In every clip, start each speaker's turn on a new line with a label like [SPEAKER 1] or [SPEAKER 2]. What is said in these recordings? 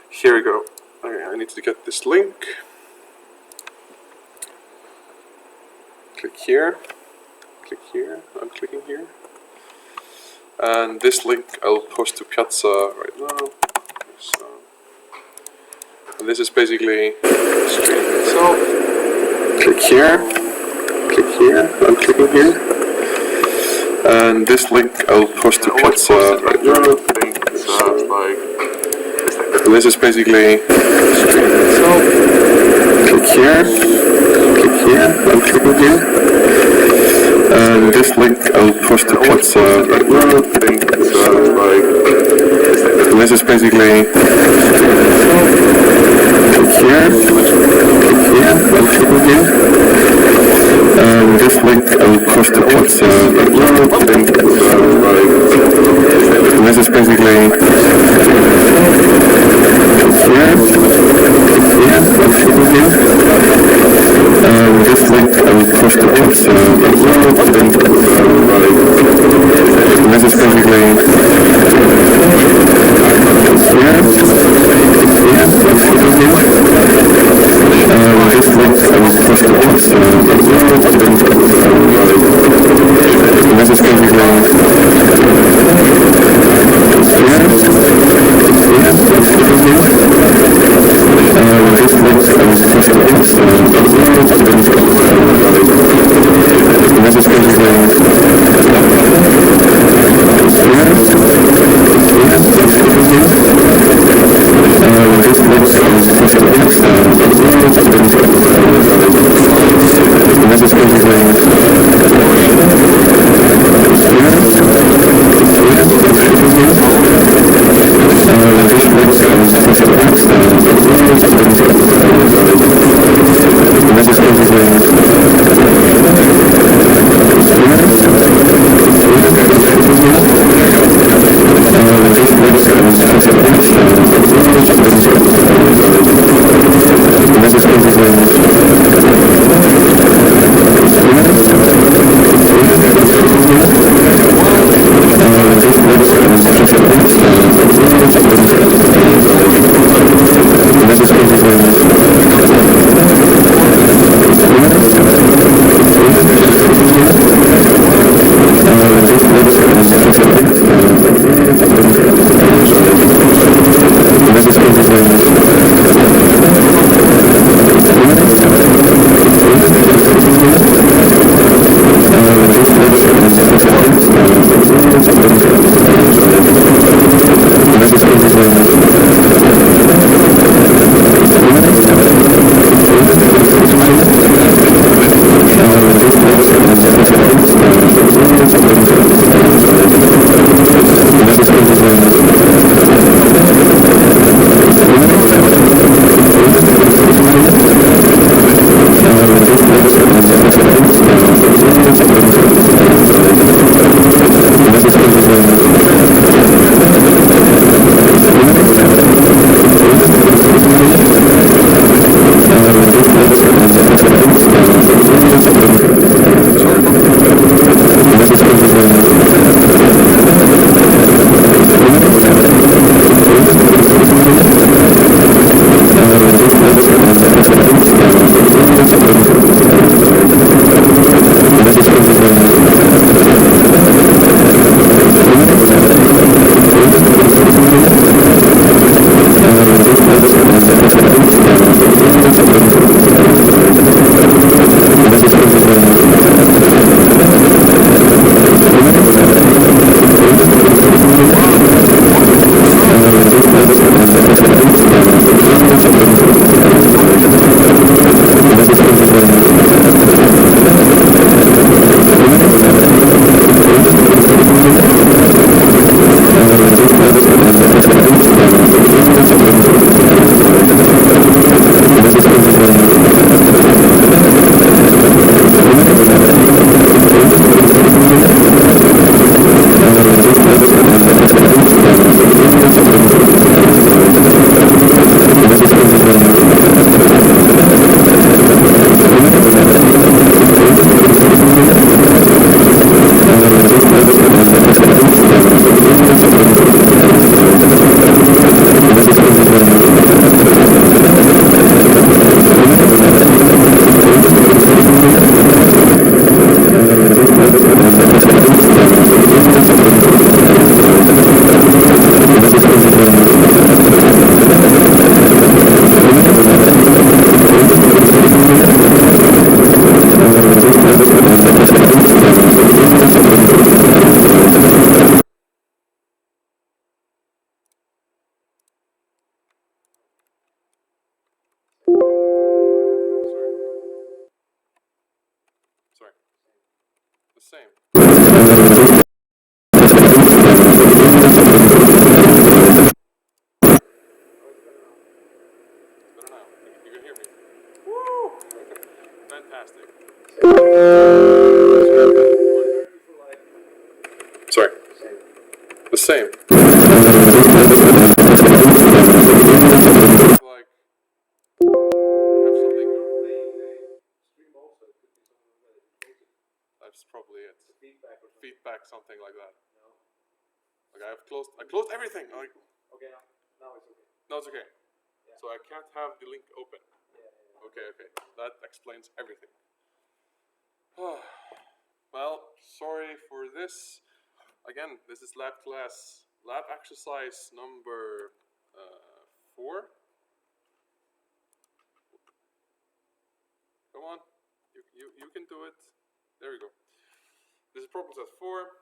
[SPEAKER 1] Here we go. Okay, I need to get this link. Click here. Click here. I'm clicking here. And this link I'll post to Piazza right now. So, and this is basically the screen itself. Click here. Click here. I'm clicking here. And this link I'll post to Piazza right now. And this is basically the screen itself. Click here. Click here. I'm clicking here. And this link I'll post to Piazza right now. And this is basically the screen itself. Click here. Click here. I'm clicking here. And this link I'll post to Piazza right now. And this is basically click here, click here, I'm clicking here. And this link I'll post to Piazza right now. And this is basically click here, click here, I'm clicking here. And this link I'll post to Piazza right now. And this is basically same. I don't know. You can hear me. Woo! Fantastic. Sorry. The same. Like, have something. That's probably it. Feedback, something like that. Like I closed everything. Like,
[SPEAKER 2] okay, now it's okay.
[SPEAKER 1] No, it's okay. Yeah. So I can't have the link open.
[SPEAKER 2] Yeah.
[SPEAKER 1] Okay. That explains everything. Well, sorry for this. Again, this is Labclass, lab exercise number 4. Come on, you can do it. There we go. This is problem set 4,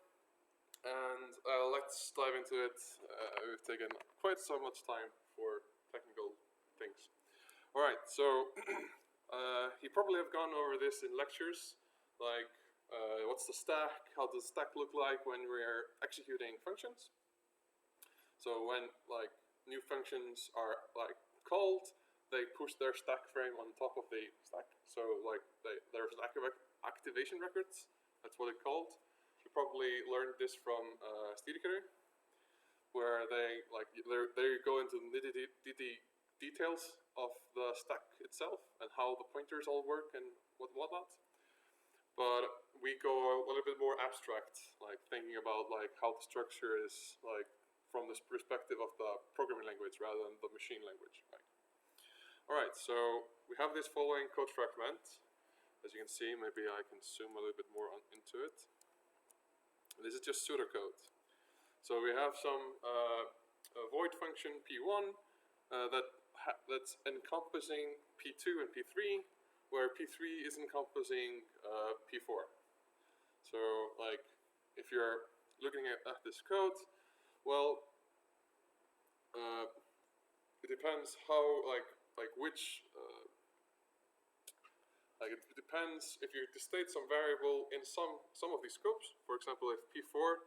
[SPEAKER 1] and let's dive into it. We've taken quite so much time for technical things. All right, so you probably have gone over this in lectures, like what's the stack, how does the stack look like when we're executing functions. So when like new functions are like called, they push their stack frame on top of the stack. So like there's activation records, that's what it's called. You probably learned this from Styrkere, where they like they go into nitty-gritty details of the stack itself and how the pointers all work and whatnot. But we go a little bit more abstract, like thinking about like how the structure is like from this perspective of the programming language rather than the machine language. Right? All right, so we have this following code fragment. As you can see, maybe I can zoom a little bit more into it. This is just pseudocode. So we have some void function P1 that's encompassing P2 and P3, where P3 is encompassing P4. So like if you're looking at this code, well, it depends how like which it depends if you state some variable in some of these scopes. For example, if P4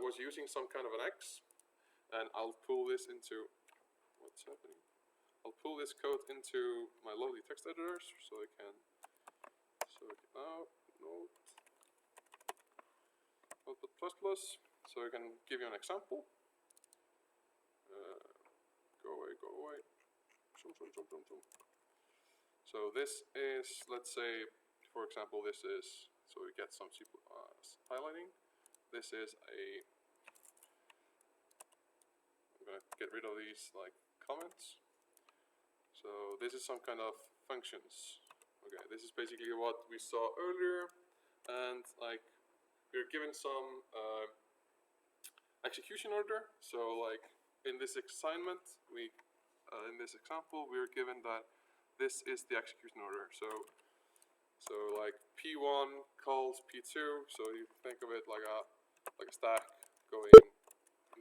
[SPEAKER 1] was using some kind of an X, and I'll pull this into what's happening. I'll pull this code into my lovely text editors so I can notepad++, so I can give you an example. Go away. So this is, let's say, for example, this is, so we get some highlighting. This is I'm gonna get rid of these like comments. So this is some kind of functions. Okay, this is basically what we saw earlier, and like we're given some execution order. So like in this assignment, in this example, we're given that this is the execution order. So like P1 calls P2. So you think of it like a stack going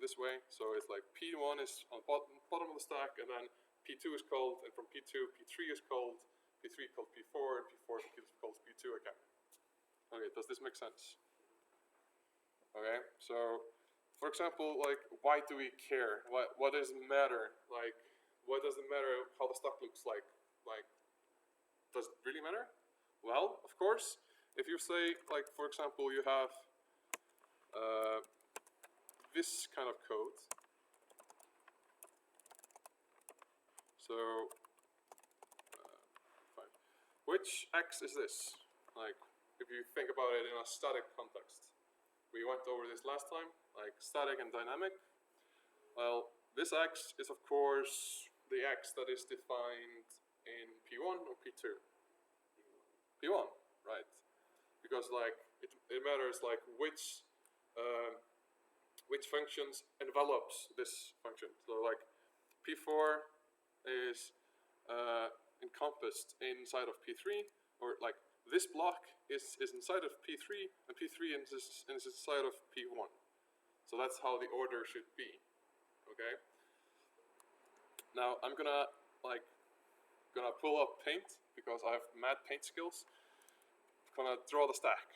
[SPEAKER 1] this way. So it's like P1 is on the bottom of the stack, and then P2 is called, and from P2, P3 is called, P3 called P4, and P4 calls P2 again. Okay, does this make sense? Okay, so for example, like why do we care? What does it matter? Like what does it matter how the stack looks like? Like, does it really matter? Well, of course, if you say like for example you have this kind of code. So, fine. Which X is this? Like, if you think about it in a static context. We went over this last time, like static and dynamic. Well, this X is of course the X that is defined in P1 or P2? P1, right. Because like, it matters like which functions envelops this function. So like P4 is encompassed inside of P3, or like this block is inside of P3, and P3 is inside of P1. So that's how the order should be. Okay. Now I'm gonna pull up Paint because I have mad paint skills. Gonna draw the stack.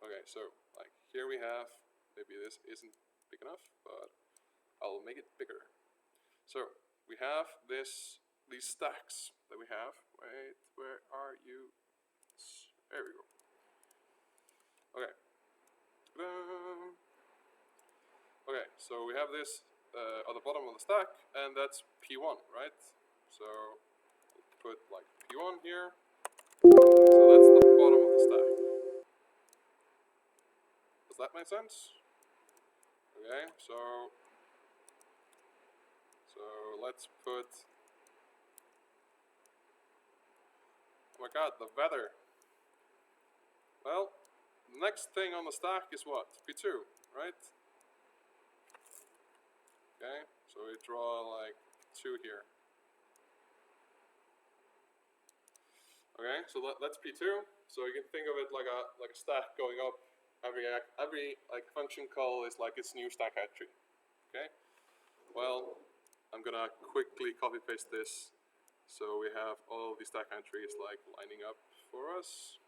[SPEAKER 1] Okay, so like here we have, maybe this isn't big enough, but I'll make it bigger. So we have these stacks that we have. Wait, where are you? There we go. Okay. Ta-da. Okay, so we have this at the bottom of the stack, and that's P1, right? So put like P1 here. So that's the bottom of the stack. Does that make sense? Okay, so let's put. Oh my God, the weather. Well, the next thing on the stack is what? P2, right? Okay, so we draw like 2 here. Okay, so that's P2. So you can think of it like a stack going up. Every like function call is like its new stack entry. Okay. Well, I'm gonna quickly copy paste this, so we have all these stack entries like lining up for us.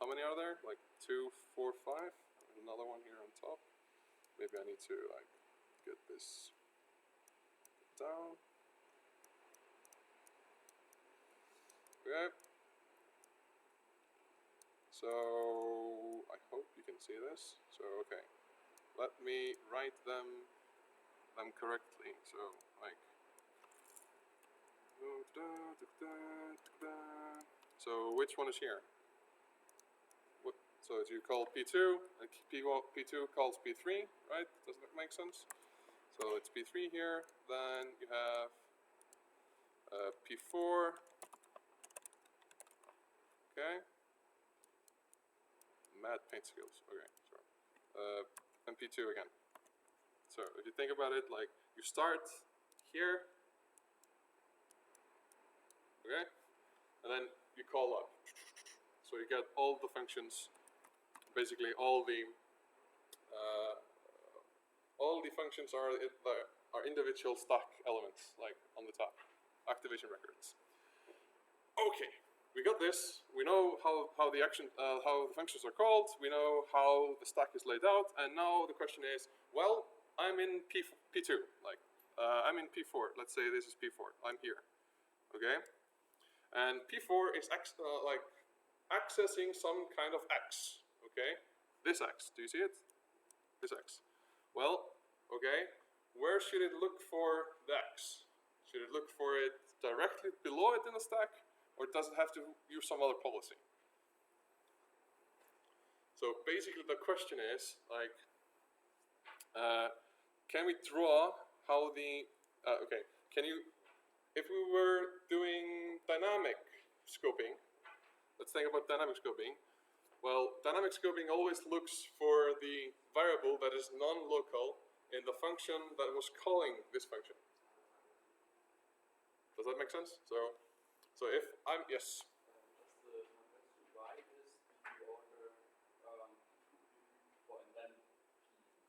[SPEAKER 1] How many are there? Like 2, 4, 5. There's another one here on top. Maybe I need to like get this down. Okay. So I hope you can see this. So okay, let me write them correctly. So like, so which one is here? What? So you call P2, and P2 calls P3, right? Does that make sense? So it's P3 here. Then you have P4. Okay. Mad paint skills. Okay, sorry. And P2 again. So if you think about it, like you start here, okay, and then you call up. So you get all the functions, basically all the functions are individual stack elements, like on the top, activation records. Okay, we got this. We know how the functions are called. We know how the stack is laid out, and now the question is, well, I'm in P2, like I'm in P4. Let's say this is P4. I'm here, okay, and P4 is like accessing some kind of X, okay. This X, do you see it? This X. Well, okay, where should it look for the X? Should it look for it directly below it in the stack, or does it have to use some other policy? So basically the question is, like, can we draw how the, if we were doing dynamic scoping, let's think about dynamic scoping. Well, dynamic scoping always looks for the variable that is non-local in the function that was calling this function. Does that make sense? So if I'm, yes?
[SPEAKER 2] Why is the order P2, P3, P4, and then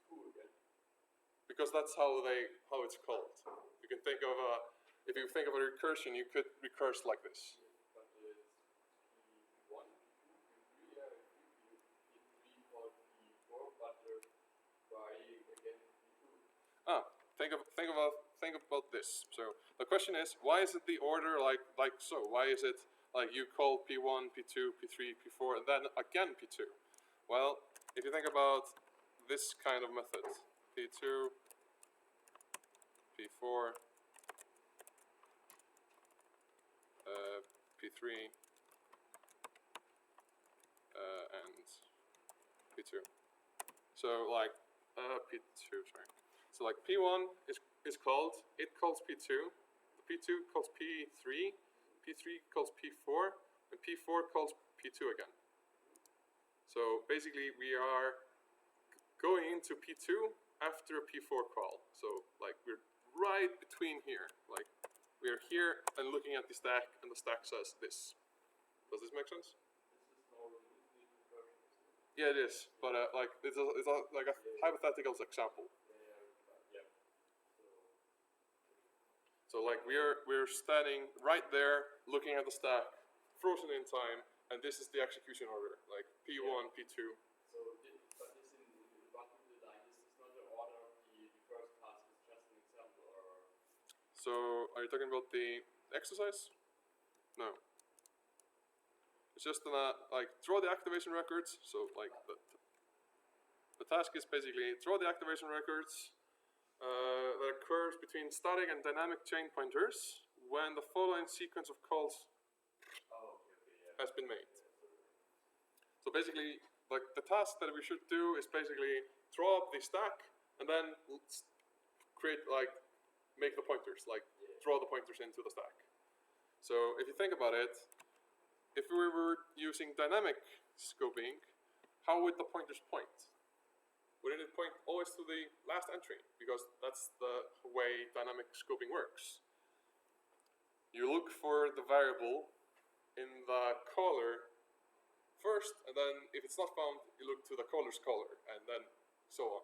[SPEAKER 2] P2 again?
[SPEAKER 1] Because that's how it's called. You can think of if you think of a recursion, you could recurse like this.
[SPEAKER 2] But it's P1, P2, P3, P3 or P4, but why again P2?
[SPEAKER 1] Think about this. So the question is, why is it the order like so? Why is it like you call P1, P2, P3, P4, and then again P2? Well, if you think about this kind of method, P2, P4, P3, and P2. So like P2, sorry. So like P1 is called, it calls P2, the P2 calls P3, P3 calls P4, and P4 calls P2 again. So basically we are going into P2 after a P4 call. So like we're right between here. Like we're here and looking at the stack, and the stack says this. Does this make sense? Yeah, it is. But like it's like a hypothetical example. So like we're standing right there, looking at the stack, frozen in time, and this is the execution order, like P1, P2.
[SPEAKER 2] So but this in what the line is not the order of the first task, it's just an example, or?
[SPEAKER 1] So, are you talking about the exercise? No. It's just like draw the activation records. So, like the task is basically draw the activation records that occurs between static and dynamic chain pointers when the following sequence of calls has been made. So basically, like the task that we should do is basically draw up the stack and then create make the pointers, draw the pointers into the stack. So if you think about it, if we were using dynamic scoping, how would the pointers point? Wouldn't it point always to the last entry? Because that's the way dynamic scoping works. You look for the variable in the caller first, and then if it's not found, you look to the caller's caller, and then so on.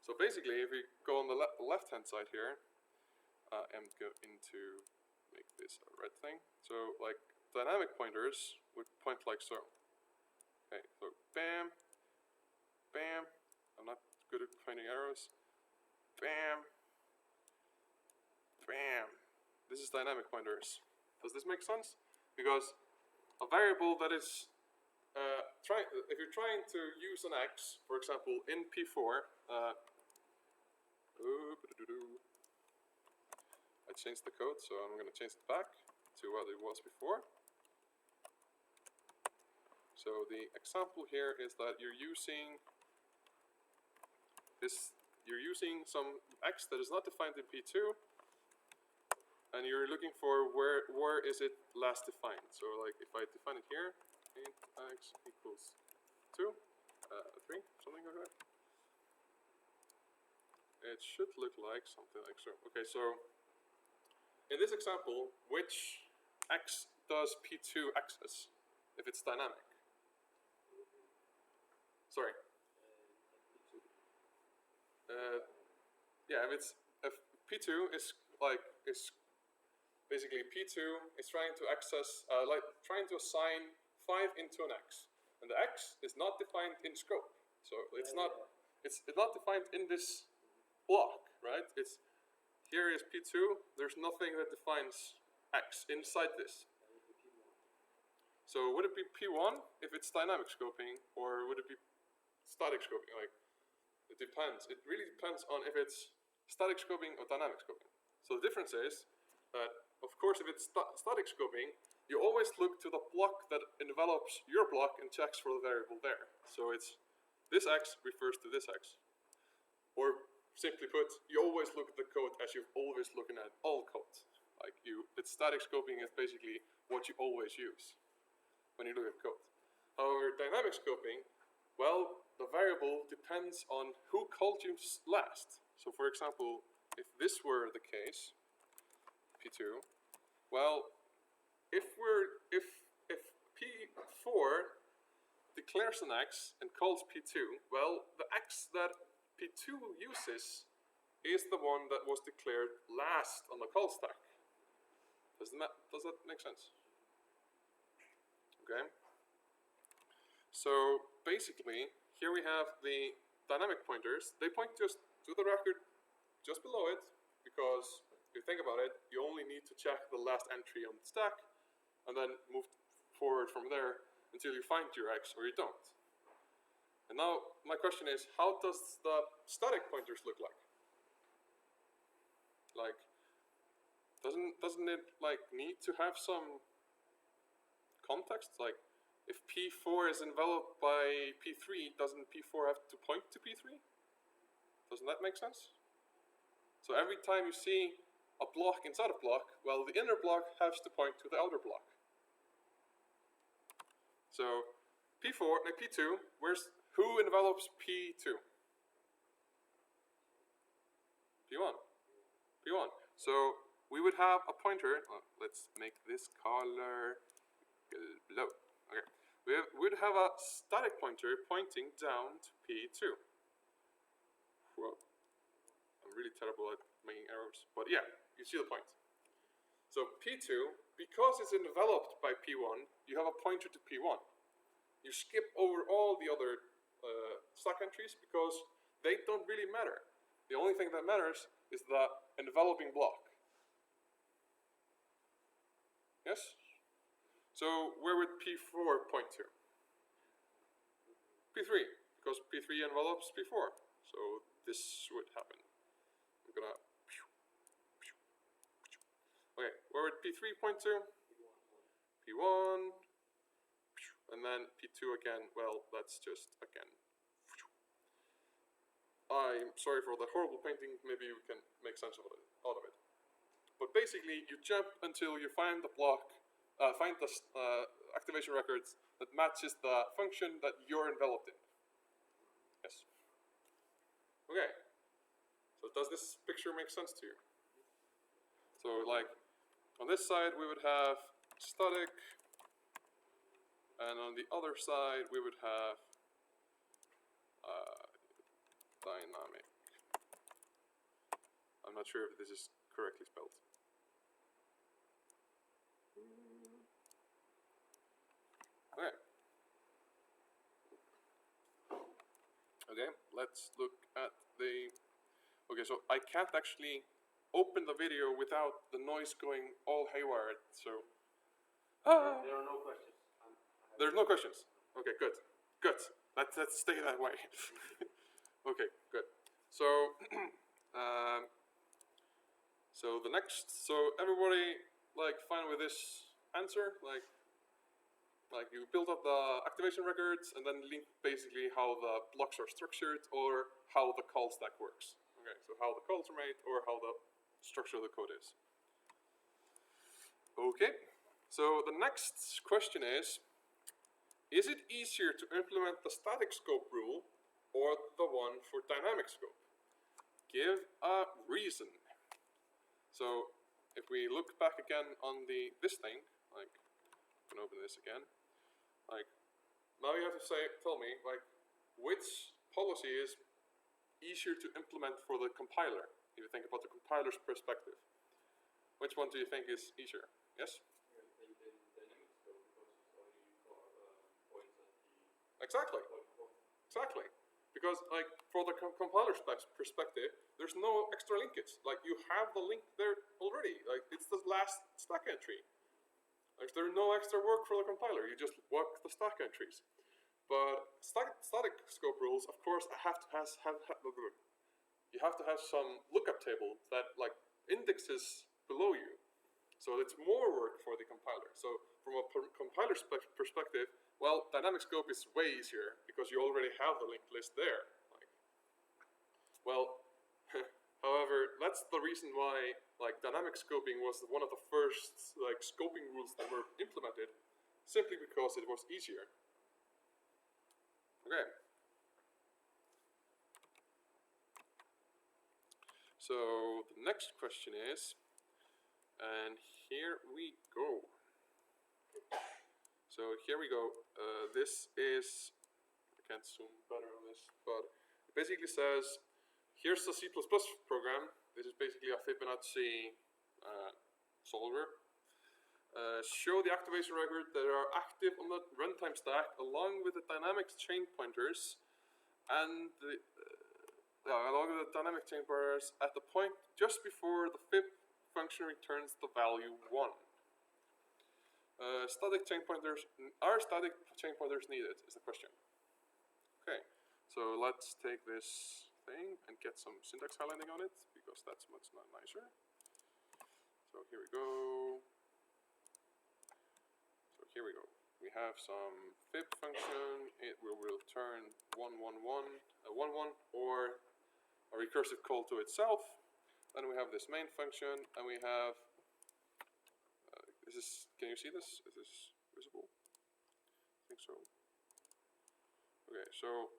[SPEAKER 1] So basically, if we go on the left-hand side here, and go into make this a red thing. So like dynamic pointers would point like so. Okay, so bam, bam. I'm not good at pointing arrows. Bam, bam. This is dynamic pointers. Does this make sense? Because a variable that is if you're trying to use an X, for example, in P4, I changed the code, so I'm going to change it back to what it was before. So the example here is that you're using some X that is not defined in P2, and you're looking for where is it last defined. So like if I define it here, int X equals 2, 3, something like that. It should look like something like so. Okay, so in this example, which X does P2 access if it's dynamic? Sorry. Yeah, if P2 is basically P2 is trying to access trying to assign 5 into an X, and the X is not defined in scope, so it's not defined in this block, right? Here is P2. There's nothing that defines X inside this. So would it be P1 if it's dynamic scoping, or would it be static scoping? Like, it depends. It really depends on if it's static scoping or dynamic scoping. So the difference is that, of course, if it's static scoping, you always look to the block that envelops your block and checks for the variable there. So it's this X refers to this X. Or simply put, you always look at the code as you've always looking at all code. It's static scoping is basically what you always use when you look at code. However, dynamic scoping, well, the variable depends on who called you last. So for example, if this were the case, P2, well, if P4 declares an X and calls P2, well, the X that P2 uses is the one that was declared last on the call stack. Does that make sense? Okay. So basically, here we have the dynamic pointers. They point just to the record just below it, because if you think about it, you only need to check the last entry on the stack and then move forward from there until you find your X or you don't. And now my question is, how does the static pointers look like? Doesn't it need to have some context? Like, if P4 is enveloped by P3, doesn't P4 have to point to P3? Doesn't that make sense? So every time you see a block inside a block, well, the inner block has to point to the outer block. So P2, who envelops P2? P1. So we would have a pointer. Let's make this color below. Okay. We would have a static pointer pointing down to P2. Whoa. I'm really terrible at making arrows, but yeah, you see the point. So P2, because it's enveloped by P1, you have a pointer to P1. You skip over all the other stack entries because they don't really matter. The only thing that matters is the enveloping block. Yes? So where would P4 point to? P3, because P3 envelopes P4. So this would happen. I'm gonna... Okay, where would P3 point to? P1. And then P2 again, well, that's just again. I'm sorry for the horrible painting, maybe you can make sense out of it. But basically, you jump until you find the block, find the activation records that matches the function that you're enveloped in. Yes. Okay. So does this picture make sense to you? So like, on this side we would have static, and on the other side we would have dynamic. I'm not sure if this is correctly spelled. Okay. Okay, let's look at the... Okay, so I can't actually open the video without the noise going all haywire, so...
[SPEAKER 2] There are no questions.
[SPEAKER 1] There's no questions. Okay, good. Good. Let's stay that way. Okay, good. So, so the next... So everybody, like, fine with this answer? Like you build up the activation records and then link basically how the blocks are structured or how the call stack works. Okay, so how the calls are made or how the structure of the code is. Okay, so the next question is it easier to implement the static scope rule or the one for dynamic scope? Give a reason. So if we look back again on this thing, like, I can open this again. Like, now you have to tell me, like, which policy is easier to implement for the compiler? If you think about the compiler's perspective, which one do you think is easier? Yes?
[SPEAKER 2] I think in dynamic scope because it's only points at the
[SPEAKER 1] Exactly.
[SPEAKER 2] point 4.
[SPEAKER 1] Exactly. Because, like, for the compiler's perspective, there's no extra linkage. Like, you have the link there already. Like, it's the last stack entry. Like, there's no extra work for the compiler. You just work the stack entries. But static scope rules, of course, you have to have some lookup table that, like, indexes below you. So it's more work for the compiler. So from a compiler's perspective, well, dynamic scope is way easier because you already have the linked list there. Like, well, however, that's the reason why, like, dynamic scoping was one of the first, like, scoping rules that were implemented, simply because it was easier. Okay. So the next question is, and here we go. So here we go. This is, I can't zoom better on this, but it basically says, here's the C++ program. This is basically a Fibonacci solver. Show the activation record that are active on the runtime stack along with the dynamic chain pointers and the along with the dynamic chain pointers at the point just before the fib function returns the value 1. Static chain pointers, are static chain pointers needed is the question. Okay, so let's take this thing and get some syntax highlighting on it because that's much nicer. So here we go. So here we go. We have some fib function. It will return 111 or a recursive call to itself. Then we have this main function, and we have. Can you see this? Is this visible? I think so. Okay, so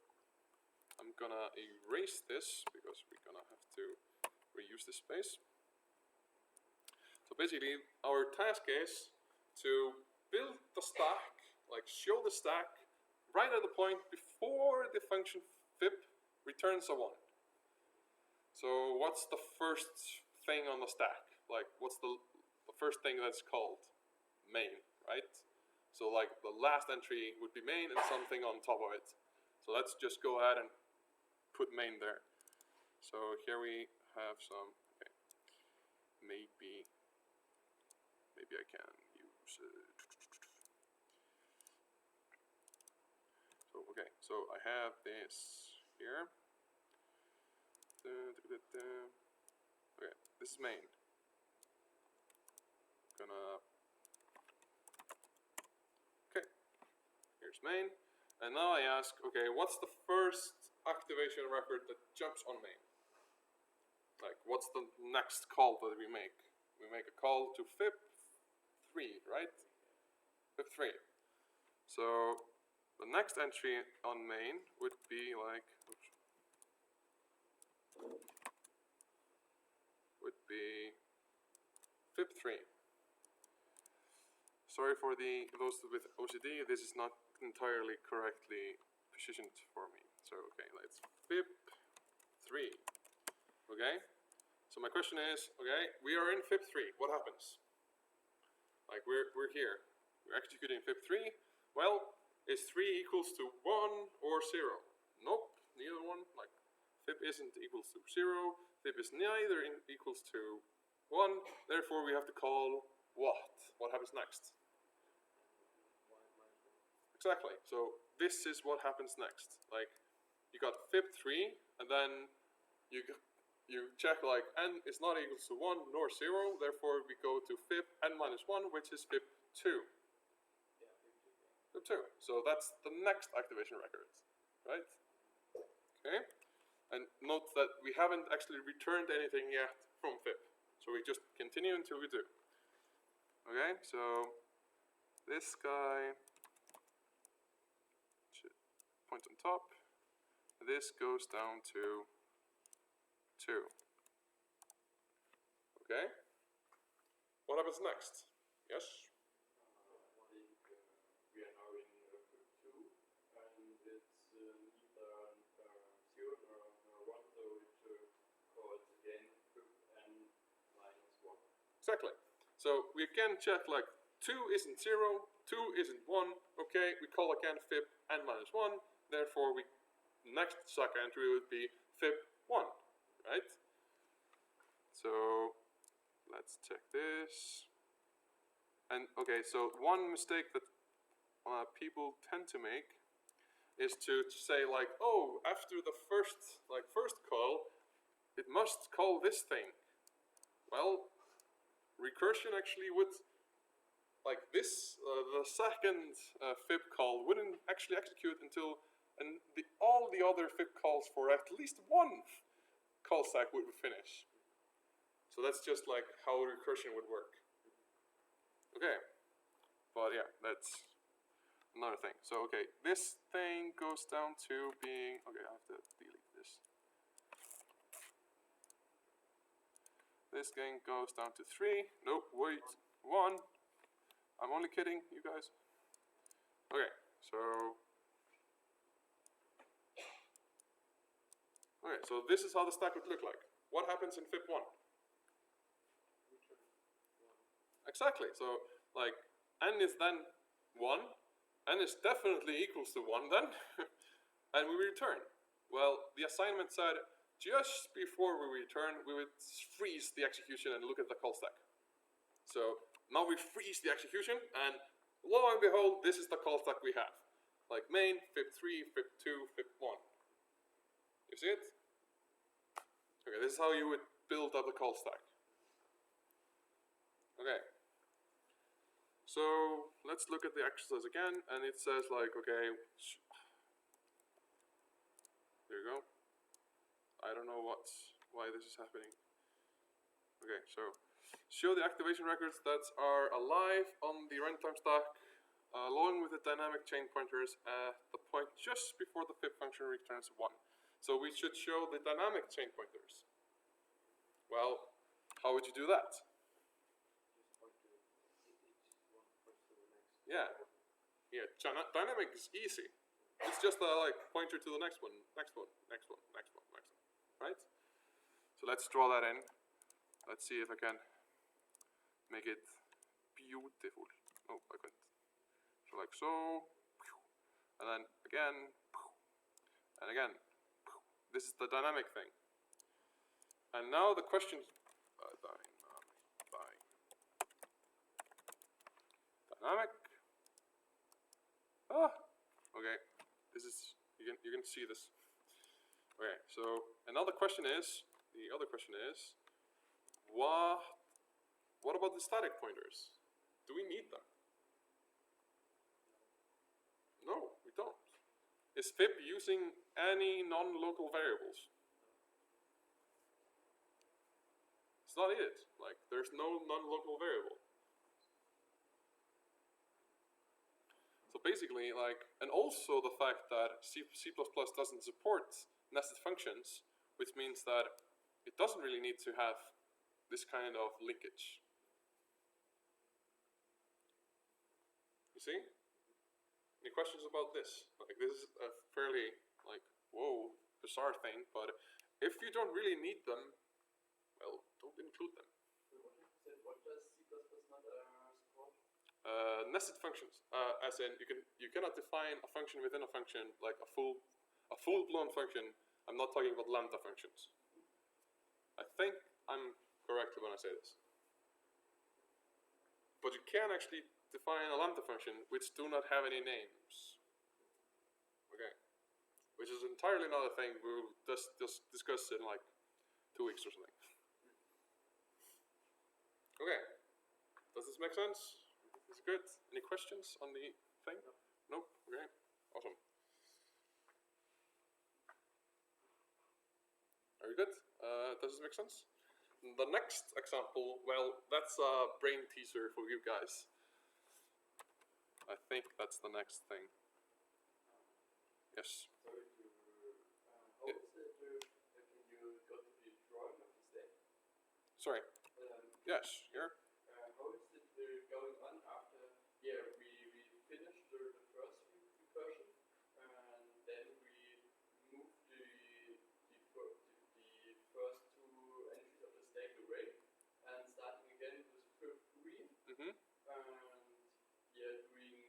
[SPEAKER 1] I'm gonna erase this because we're gonna have to reuse this space. So basically, our task is to build the stack, like show the stack, right at the point before the function fib returns a 1. So what's the first thing on the stack? Like, what's the first thing that's called? Main, right? So like the last entry would be main and something on top of it. So let's just go ahead and put main there. So here we have some, okay, maybe I can use so okay, so I have this here. Okay, this is main. Okay, here's main. And now I ask, okay, what's the first activation record that jumps on main? Like, what's the next call that we make? We make a call to FIP3, right? FIP3. So the next entry on main would be like, FIP3. Sorry for those with OCD, this is not entirely correctly positioned for me. So okay, let's FIP3. Okay? So my question is, okay, we are in FIP3, what happens? Like we're here, we're executing FIP3. Well, is 3 equals to 1 or 0? Nope, neither one. Like FIP isn't equals to 0, FIP is neither equals to 1, therefore we have to call what? What happens next? Exactly, so this is what happens next. Like you got FIP3 and then you check like n is not equals to 1 nor 0, therefore we go to FIP n minus 1, which is FIP2. FIP2. So that's the next activation record, right? Okay. And note that we haven't actually returned anything yet from FIP. So we just continue until we do. Okay, so this guy should point on top. This goes down to 2. Okay. What happens next? Yes?
[SPEAKER 2] We are now in FIP2, and it's neither 0 nor 1, so it calls again FIP n minus 1.
[SPEAKER 1] Exactly. So we can check like 2 isn't 0, 2 isn't 1. Okay, we call again FIP n minus 1. Therefore, next sucker entry would be FIP1, right? So let's check this. And okay, so one mistake that people tend to make is to say like, oh, after the first call, it must call this thing. Well, recursion actually would, like this, the second FIP call wouldn't actually execute until all the other FIP calls for at least one call stack would finish. So that's just like how recursion would work. Okay, but yeah, that's another thing. So okay, this thing goes down to being, okay, I have to delete this. This thing goes down to 3. Nope, wait, 1. I'm only kidding, you guys. Okay, so this is how the stack would look like. What happens in FIP1? Exactly, so like n is then 1, n is definitely equals to 1 then, and we return. Well, the assignment said just before we return, we would freeze the execution and look at the call stack. So now we freeze the execution, and lo and behold, this is the call stack we have. Like main, FIP3, FIP2, FIP1. You see it? Okay, this is how you would build up the call stack. Okay. So let's look at the exercise again, and it says like, okay, there you go. I don't know why this is happening. Okay, so show the activation records that are alive on the runtime stack, along with the dynamic chain pointers at the point just before the FIP function returns 1. So we should show the dynamic chain pointers. Well, how would you do that? Yeah, dynamic is easy. It's just a like pointer to the next one, next one, next one, next one, next one, right? So let's draw that in. Let's see if I can make it beautiful. Oh, I couldn't. So like so, and then again, and again. This is the dynamic thing. And now the question, dynamic. Okay. This is you can see this. Okay. So another question is the other question is, what about the static pointers? Do we need them? No, we don't. Is fib using any non-local variables? It's not it. Like, there's no non-local variable. So basically, like, and also the fact that C++ doesn't support nested functions, which means that it doesn't really need to have this kind of linkage. You see? Any questions about this? Like, this is a fairly, like, whoa, bizarre thing, but if you don't really need them, well, don't include them.
[SPEAKER 2] What does C++ not support?
[SPEAKER 1] Nested functions, as in you cannot define a function within a function like a full-blown function. I'm not talking about lambda functions. I think I'm correct when I say this. But you can actually define a lambda function which do not have any names. Okay, which is entirely another thing. We'll just discuss in like 2 weeks or something. Okay, does this make sense? Is it good? Any questions on the thing? Nope. Okay, awesome. Are you good? Does this make sense? The next example, well, that's a brain teaser for you guys. I think that's the next thing. Yes.
[SPEAKER 2] Sorry to. How is it? Can you go to the drawing of the stack?
[SPEAKER 1] Sorry. Yes. Here.
[SPEAKER 2] How is it going on after? Yeah, we finished the first recursion, and then we moved the first 2 entries of the stack away, and starting again with fifth green.
[SPEAKER 1] Mm-hmm.
[SPEAKER 2] And yeah, doing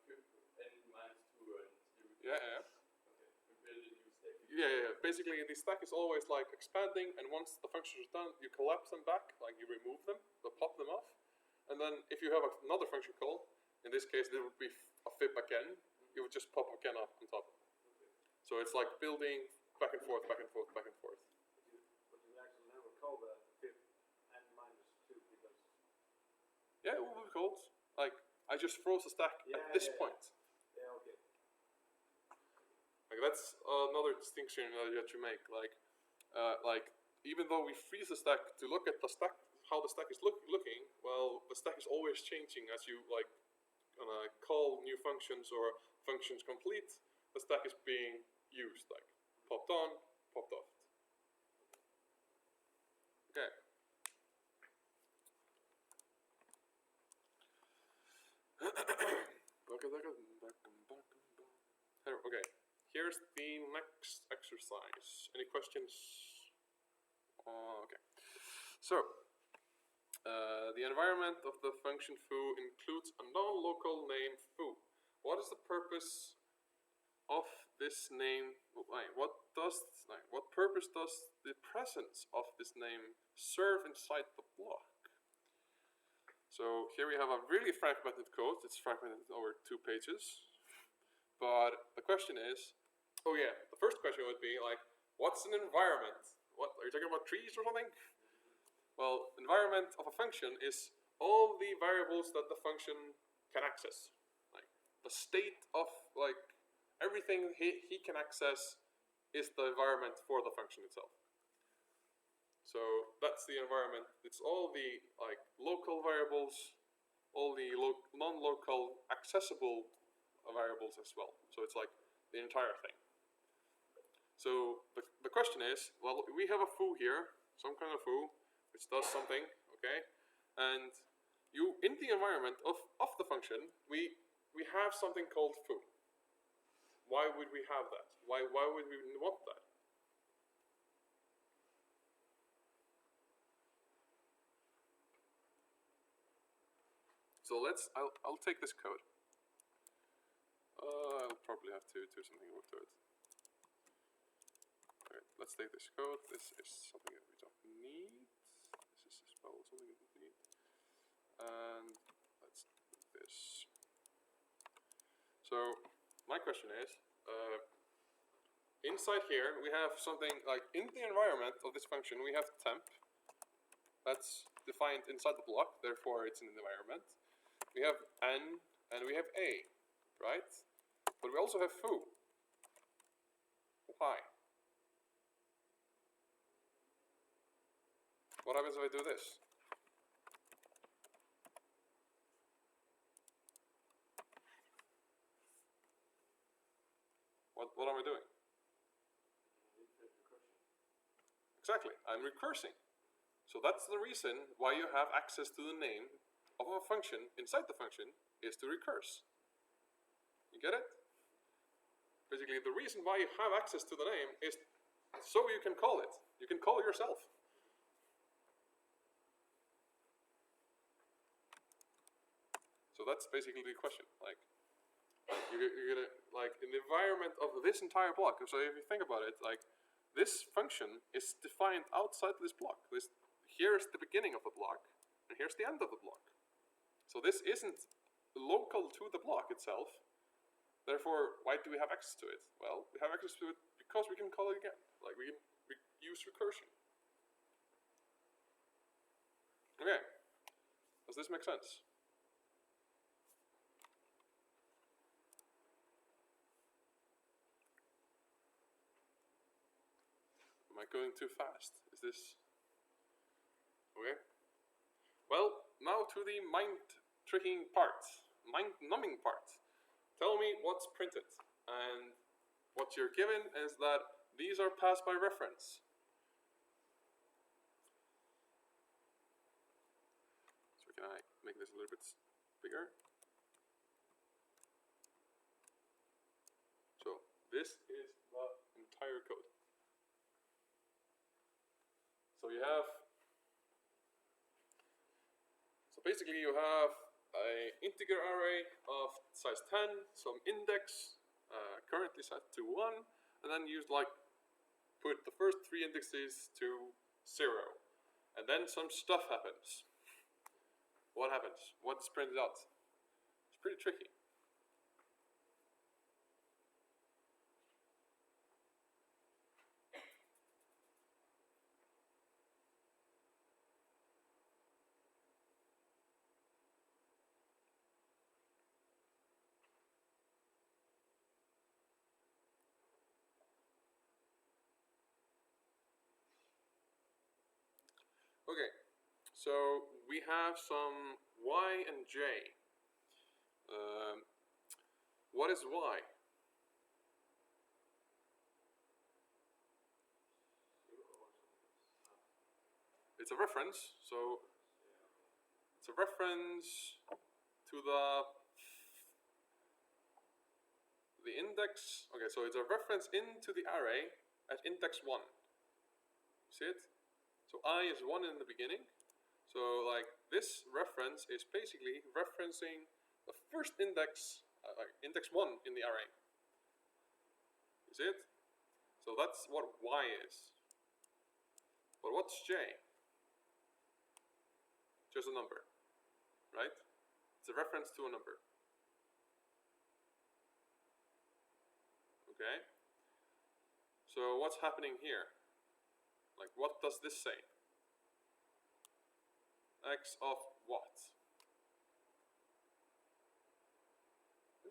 [SPEAKER 2] fifth and -2 and
[SPEAKER 1] Yeah.
[SPEAKER 2] okay, we build a new stack.
[SPEAKER 1] Yeah. Basically, the stack is always like expanding, and once the functions are done, you collapse them back, like you remove them, but pop them off. And then if you have another function call, in this case there would be a fib again, you would just pop again up on top.
[SPEAKER 2] Okay.
[SPEAKER 1] So it's like building back and forth, back and forth, back and forth.
[SPEAKER 3] But you actually never call the fib and -2 because...
[SPEAKER 1] Yeah, it will be called. Like, I just froze the stack at this point.
[SPEAKER 3] Yeah, okay.
[SPEAKER 1] Like, that's another distinction that you make. Like, even though we freeze the stack to look at the stack, how the stack is looking, well, the stack is always changing as you like call new functions or functions complete. The stack is being used, like popped on, popped off. Okay. Okay. Here's the next exercise. Any questions? Okay. So. The environment of the function foo includes a non-local name foo. What is the purpose of this name? What purpose does the presence of this name serve inside the block? So here we have a really fragmented code. It's fragmented over 2 pages. But the question is, oh yeah, the first question would be like, what's an environment? What are you talking about, trees or something? Well, environment of a function is all the variables that the function can access. Like the state of like everything he can access is the environment for the function itself. So that's the environment. It's all the like local variables, all the non-local accessible variables as well. So it's like the entire thing. So the question is, well, we have a foo here, some kind of foo, which does something, okay? And you in the environment of the function, we have something called foo. Why would we have that? Why would we want that? So I'll take this code. I'll probably have to do something more to it. Okay, let's take this code. This is something that we don't need. This is as well something that we need. And let's do this. So my question is, inside here we have something like in the environment of this function we have temp. That's defined inside the block, therefore it's in the environment. We have n and we have a, right? But we also have foo. Why? What happens if I do this? What am I doing? Exactly, I'm recursing. So that's the reason why you have access to the name of a function inside the function is to recurse. You get it? Basically, the reason why you have access to the name is so you can call it. You can call yourself. So that's basically the question. Like, you're gonna, like, in the environment of this entire block. So if you think about it, like, this function is defined outside this block. Here's the beginning of the block, and here's the end of the block. So this isn't local to the block itself. Therefore, why do we have access to it? Well, we have access to it because we can call it again. Like, we can use recursion. Okay. Does this make sense? Am I going too fast? Is this... Okay. Well, now to the mind-tricking part. Mind-numbing part. Tell me what's printed. And what you're given is that these are passed by reference. So can I make this a little bit bigger? So this is the entire code. So you have... So basically you have an integer array of size 10, some index, currently set to 1, and then you like put the first 3 indexes to 0. And then some stuff happens. What happens? What's printed out? It's pretty tricky. Okay, so we have some y and j. What is y? It's a reference, so it's a reference to the index. Okay, so it's a reference into the array at index 1. See it? So I is 1 in the beginning. So like this reference is basically referencing the first index, index 1 in the array. You see it? So that's what y is. But what's j? Just a number, right? It's a reference to a number. Okay? So what's happening here? Like, what does this say? X of what? This?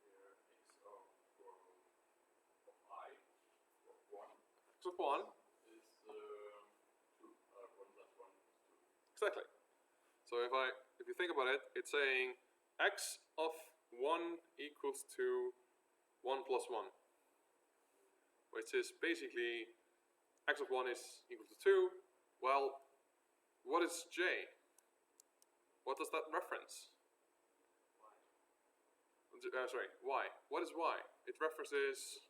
[SPEAKER 2] Here, x of I, of 1.
[SPEAKER 1] X of 1.
[SPEAKER 2] Is 2. 1 plus 1 is 2.
[SPEAKER 1] Exactly. So if you think about it, it's saying x of 1 equals to 1 plus 1. Which is basically x of 1 is equal to 2. Well, what is j? What does that reference? Sorry, y. What is y? It references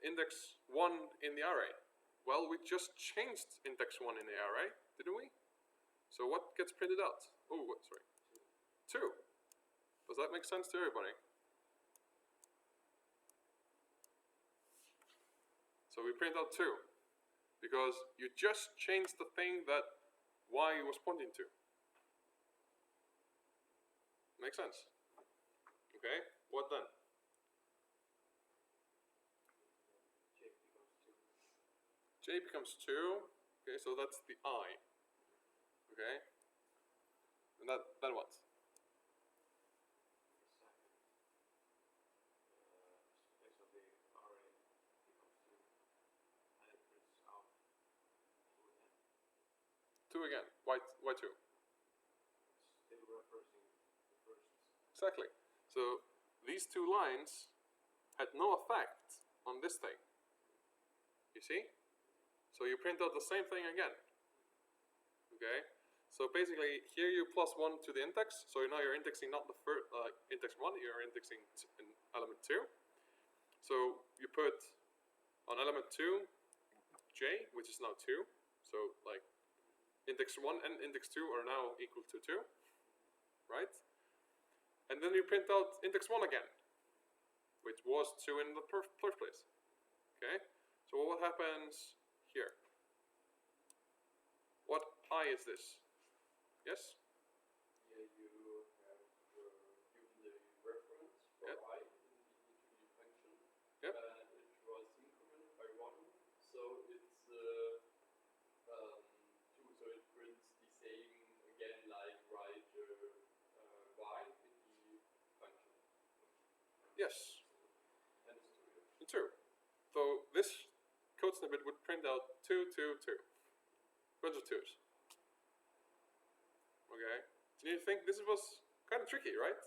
[SPEAKER 1] index 1 in the array. Well, we just changed index 1 in the array, didn't we? So what gets printed out? Oh, sorry. 2. Does that make sense to everybody? So we print out 2 because you just changed the thing that y was pointing to. Makes sense? Okay, what then?
[SPEAKER 3] J becomes 2.
[SPEAKER 1] J becomes 2. Okay, so that's the I. Okay, and then what?
[SPEAKER 3] Second. Space of the array becomes 2. And it prints out 2 again.
[SPEAKER 1] 2 again. Why 2?
[SPEAKER 3] It's still referencing the first.
[SPEAKER 1] Exactly. So these 2 lines had no effect on this thing. You see? So you print out the same thing again. Okay? So basically, here you plus 1 to the index. So now you're indexing not the first index 1, you're indexing in element 2. So you put on element 2 j, which is now 2. So like index 1 and index 2 are now equal to 2. Right? And then you print out index 1 again, which was 2 in the first place. Okay? So what happens here? What I is this? Yes?
[SPEAKER 2] Yeah, you have given the reference for
[SPEAKER 1] Yep.
[SPEAKER 2] I into the function.
[SPEAKER 1] Yep.
[SPEAKER 2] And it was incremented by 1, so it's 2, so it prints the same again, like write y in the function.
[SPEAKER 1] Yes.
[SPEAKER 2] And it's 2.
[SPEAKER 1] And 2. So this code snippet would print out 2, 2, 2. Bunch of 2s. Okay? And you think this was kind of tricky, right?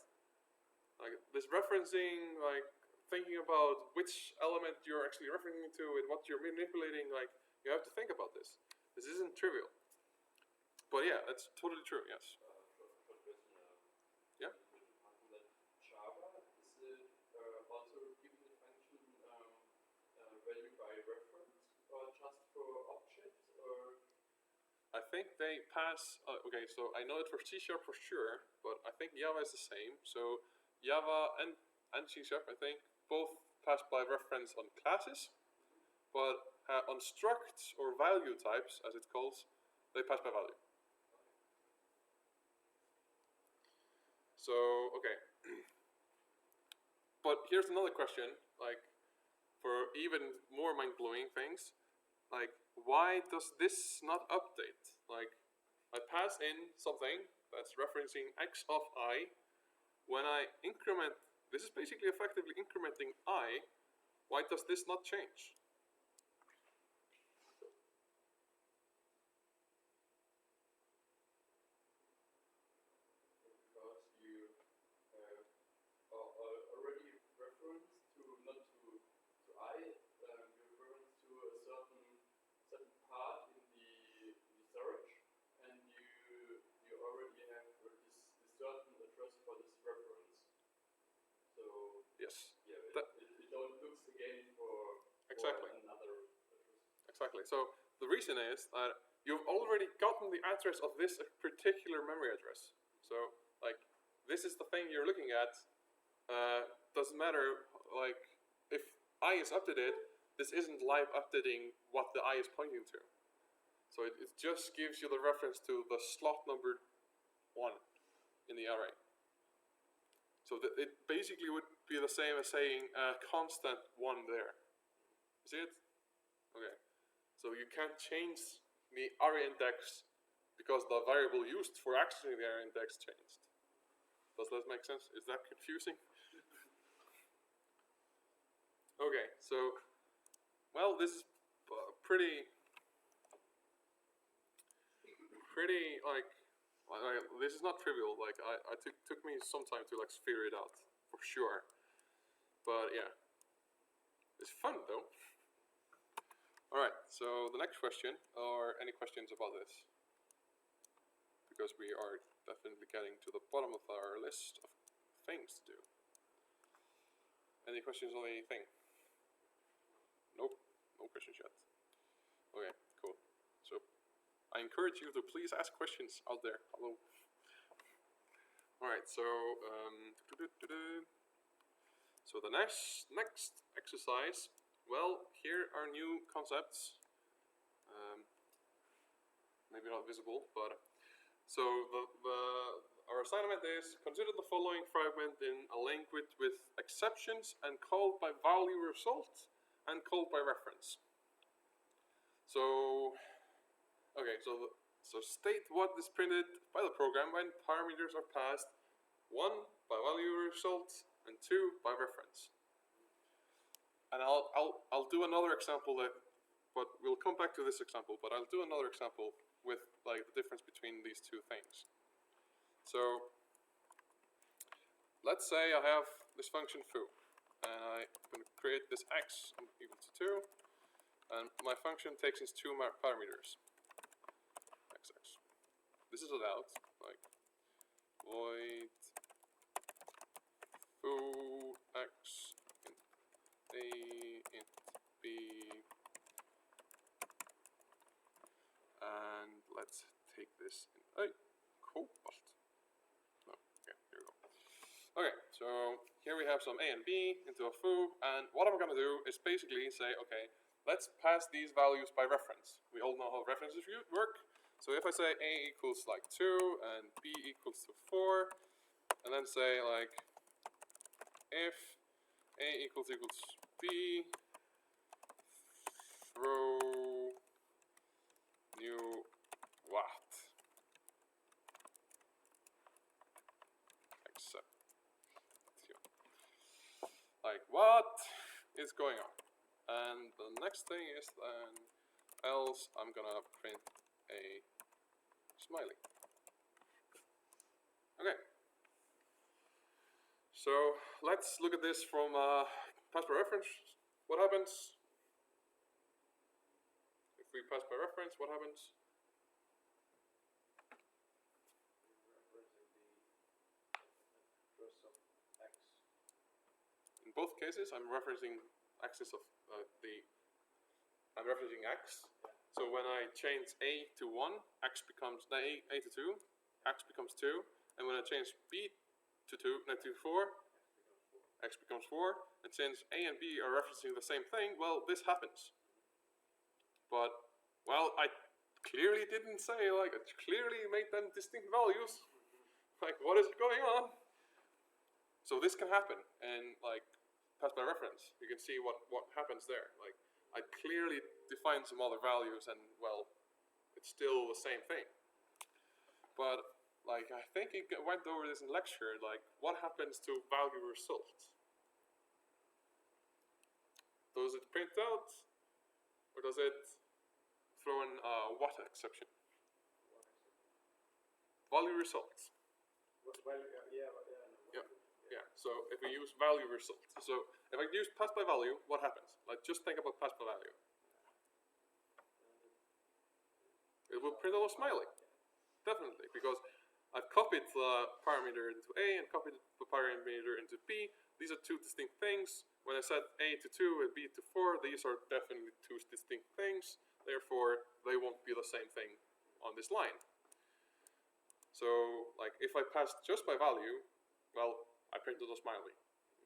[SPEAKER 1] Like this referencing, like thinking about which element you're actually referring to and what you're manipulating, like you have to think about this. This isn't trivial. But yeah, that's totally true, yes.
[SPEAKER 2] Short question.
[SPEAKER 1] Yeah?
[SPEAKER 2] That Java, is it also giving the function value by reference or just for objects or?
[SPEAKER 1] I think they pass, okay, so I know it for C# for sure, but I think Java is the same. So Java and C#, I think, both pass by reference on classes, but on structs or value types, as it's called, they pass by value. So, okay. But here's another question, like, for even more mind-blowing things, like, why does this not update? Like, I pass in something that's referencing x of I. When I increment, this is basically effectively incrementing I. Why does this not change?
[SPEAKER 2] Because you already reference to not to I, you reference to a certain part in the storage, and you already have this certain address for this reference. So
[SPEAKER 1] Yes.
[SPEAKER 2] yeah,
[SPEAKER 1] That-
[SPEAKER 2] it don't looks again for
[SPEAKER 1] Exactly.
[SPEAKER 2] another address.
[SPEAKER 1] Exactly. So the reason is that you've already gotten the address of this particular memory address. So like this is the thing you're looking at. Doesn't matter like if I is updated, this isn't live updating what the I is pointing to. So it just gives you the reference to the slot number 1 in the array. So it basically would be the same as saying constant 1 there. You see it? Okay. So you can't change the array index because the variable used for accessing the array index changed. Does that make sense? Is that confusing? Okay, so, well, this is pretty like this is not trivial. Like I took me some time to like figure it out for sure. But yeah, it's fun though. All right, so the next question, or any questions about this? Because we are definitely getting to the bottom of our list of things to do. Any questions on anything? Nope, no questions yet. Okay, cool. So I encourage you to please ask questions out there. Hello. All right, so so the next exercise well, here are new concepts. Maybe not visible, but so our assignment is consider the following fragment in a language with exceptions and called by value result and called by reference. So, okay, so state what is printed by the program when parameters are passed, 1 by value result and 2 by reference. And I'll do another example but we'll come back to this example. But I'll do another example with like the difference between these two things. So let's say I have this function foo, and I'm going to create this x equal to 2, and my function takes its two parameters, xx. This is allowed, like void foo x int a int b, and let's take this in a cobalt. No, okay, here we go. Okay, so here we have some a and b into a foo, and what I'm going to do is basically say, okay, let's pass these values by reference. We all know how references work. So if I say a equals like 2 and b equals to 4, and then say like if a equals b, throw new what? Except like what is going on? And the next thing is then else I'm gonna print a smiley. Okay. So let's look at this from pass by reference. What happens if we pass by reference? What happens? In both cases, I'm referencing axis of I'm referencing x. So when I change a to 1, x becomes a to 2, x becomes 2, and when I change b to 4, x becomes 4. And since a and b are referencing the same thing, well, this happens. But well, I clearly didn't say like I clearly made them distinct values. Like what is going on? So this can happen, and like pass by reference, you can see what happens there. Like I clearly defined some other values, and well, it's still the same thing. But like I think it went over this in lecture. Like what happens to value result? Does it print out, or does it throw in a what exception? Value result. Yeah, so if we use value result, so if I use pass by value, what happens? Like just think about pass by value. It will print out a smiley, definitely, because I've copied the parameter into A and copied the parameter into B. These are two distinct things. When I set A to 2 and B to 4, these are definitely two distinct things. Therefore, they won't be the same thing on this line. So, like, if I pass just by value, well, I printed a smiley,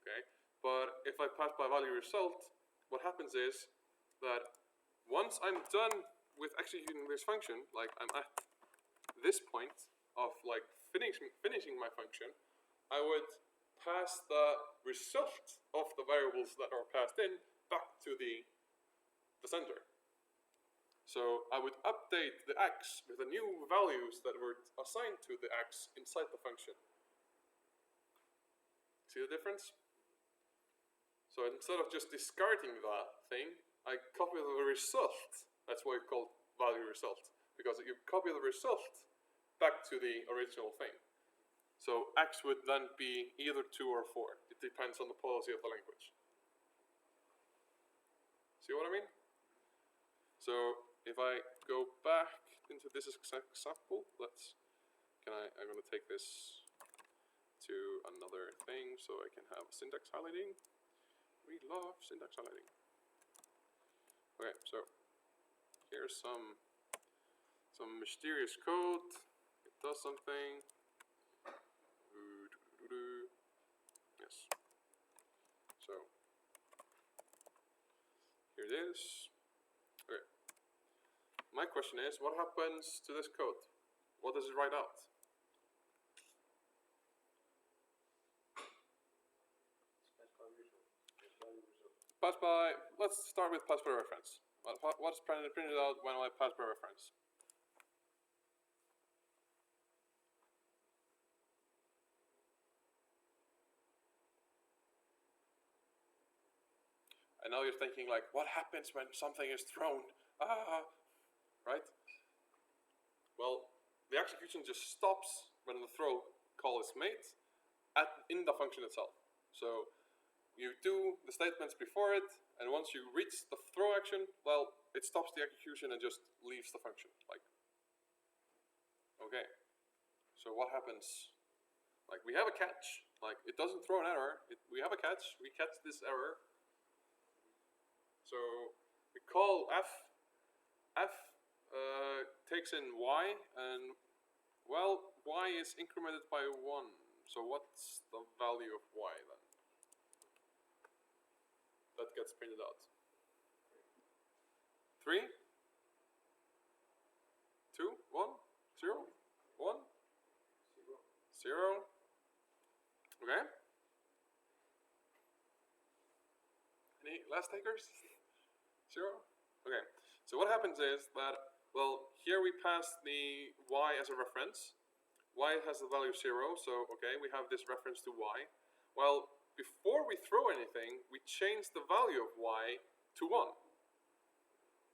[SPEAKER 1] okay? But if I pass by value result, what happens is that once I'm done with executing this function, like I'm at this point of like finishing my function, I would pass the result of the variables that are passed in back to the sender. So I would update the x with the new values that were assigned to the x inside the function. See the difference? So instead of just discarding that thing, I copy the result. That's why it's called value result, because you copy the result back to the original thing. So x would then be either 2 or 4. It depends on the policy of the language. See what I mean? So if I go back into this example, I'm going to take this to another thing so I can have syntax highlighting. We love syntax highlighting. Okay, so here's some mysterious code. It does something. Yes. So it is. Okay. My question is, what happens to this code? What does it write out?
[SPEAKER 3] That's by result. That's value result.
[SPEAKER 1] Pass by, let's start with pass by reference. What's printed out when I pass by reference? And now you're thinking like, what happens when something is thrown? Right? Well, the execution just stops when the throw call is made in the function itself. So you do the statements before it, and once you reach the throw action, well, it stops the execution and just leaves the function. Like, okay. So what happens? Like, we have a catch. Like, it doesn't throw an error. We have a catch. We catch this error. So we call f. F takes in y, and well, y is incremented by 1. So what's the value of y then? That gets printed out. 3, 2, 1, 0, 1, 0. Okay. Any last takers? 0. Okay. So what happens is that, well, here we pass the y as a reference. Y has the value 0, so okay, we have this reference to y. Well, before we throw anything, we change the value of y to 1.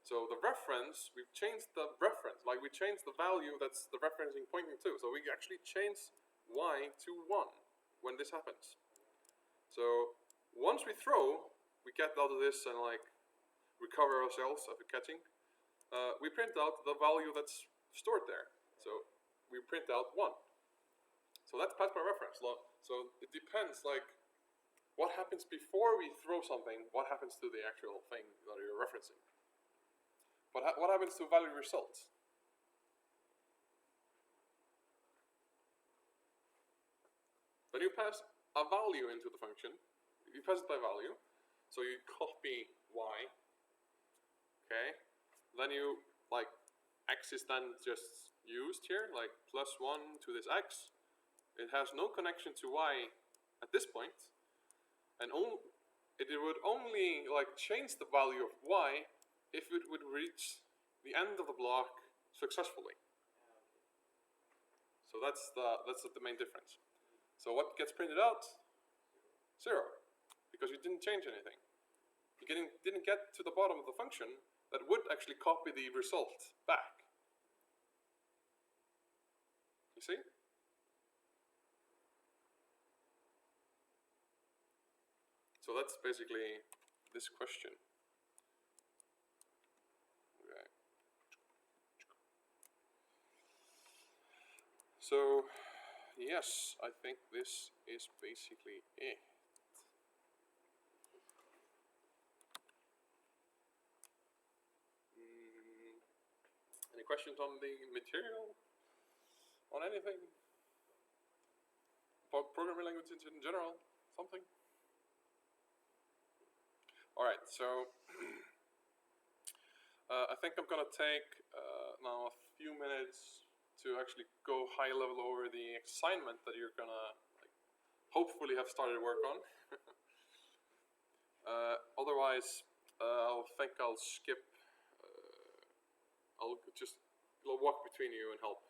[SPEAKER 1] So the reference, we've changed the reference, like we changed the value that's the referencing pointing to. So we actually change y to 1 when this happens. So once we throw, we get out of this and like recover ourselves after catching. We print out the value that's stored there. So we print out 1. So that's passed by reference. So it depends, like, what happens before we throw something, what happens to the actual thing that you're referencing. But what happens to value results? Then you pass a value into the function. You pass it by value. So you copy y. Okay. Then you, like, x is then just used here, like +1 to this x. It has no connection to y at this point, and it would only like change the value of y if it would reach the end of the block successfully. So that's the main difference. So what gets printed out? 0, because you didn't change anything. You didn't get to the bottom of the function that would actually copy the result back. You see? So that's basically this question. Okay. So, yes, I think this is basically it. Any questions on the material? On anything? About programming languages in general? Something? Alright, so I think I'm going to take now a few minutes to actually go high level over the assignment that you're going to hopefully have started work on. Otherwise, I'll skip. I'll walk between you and help.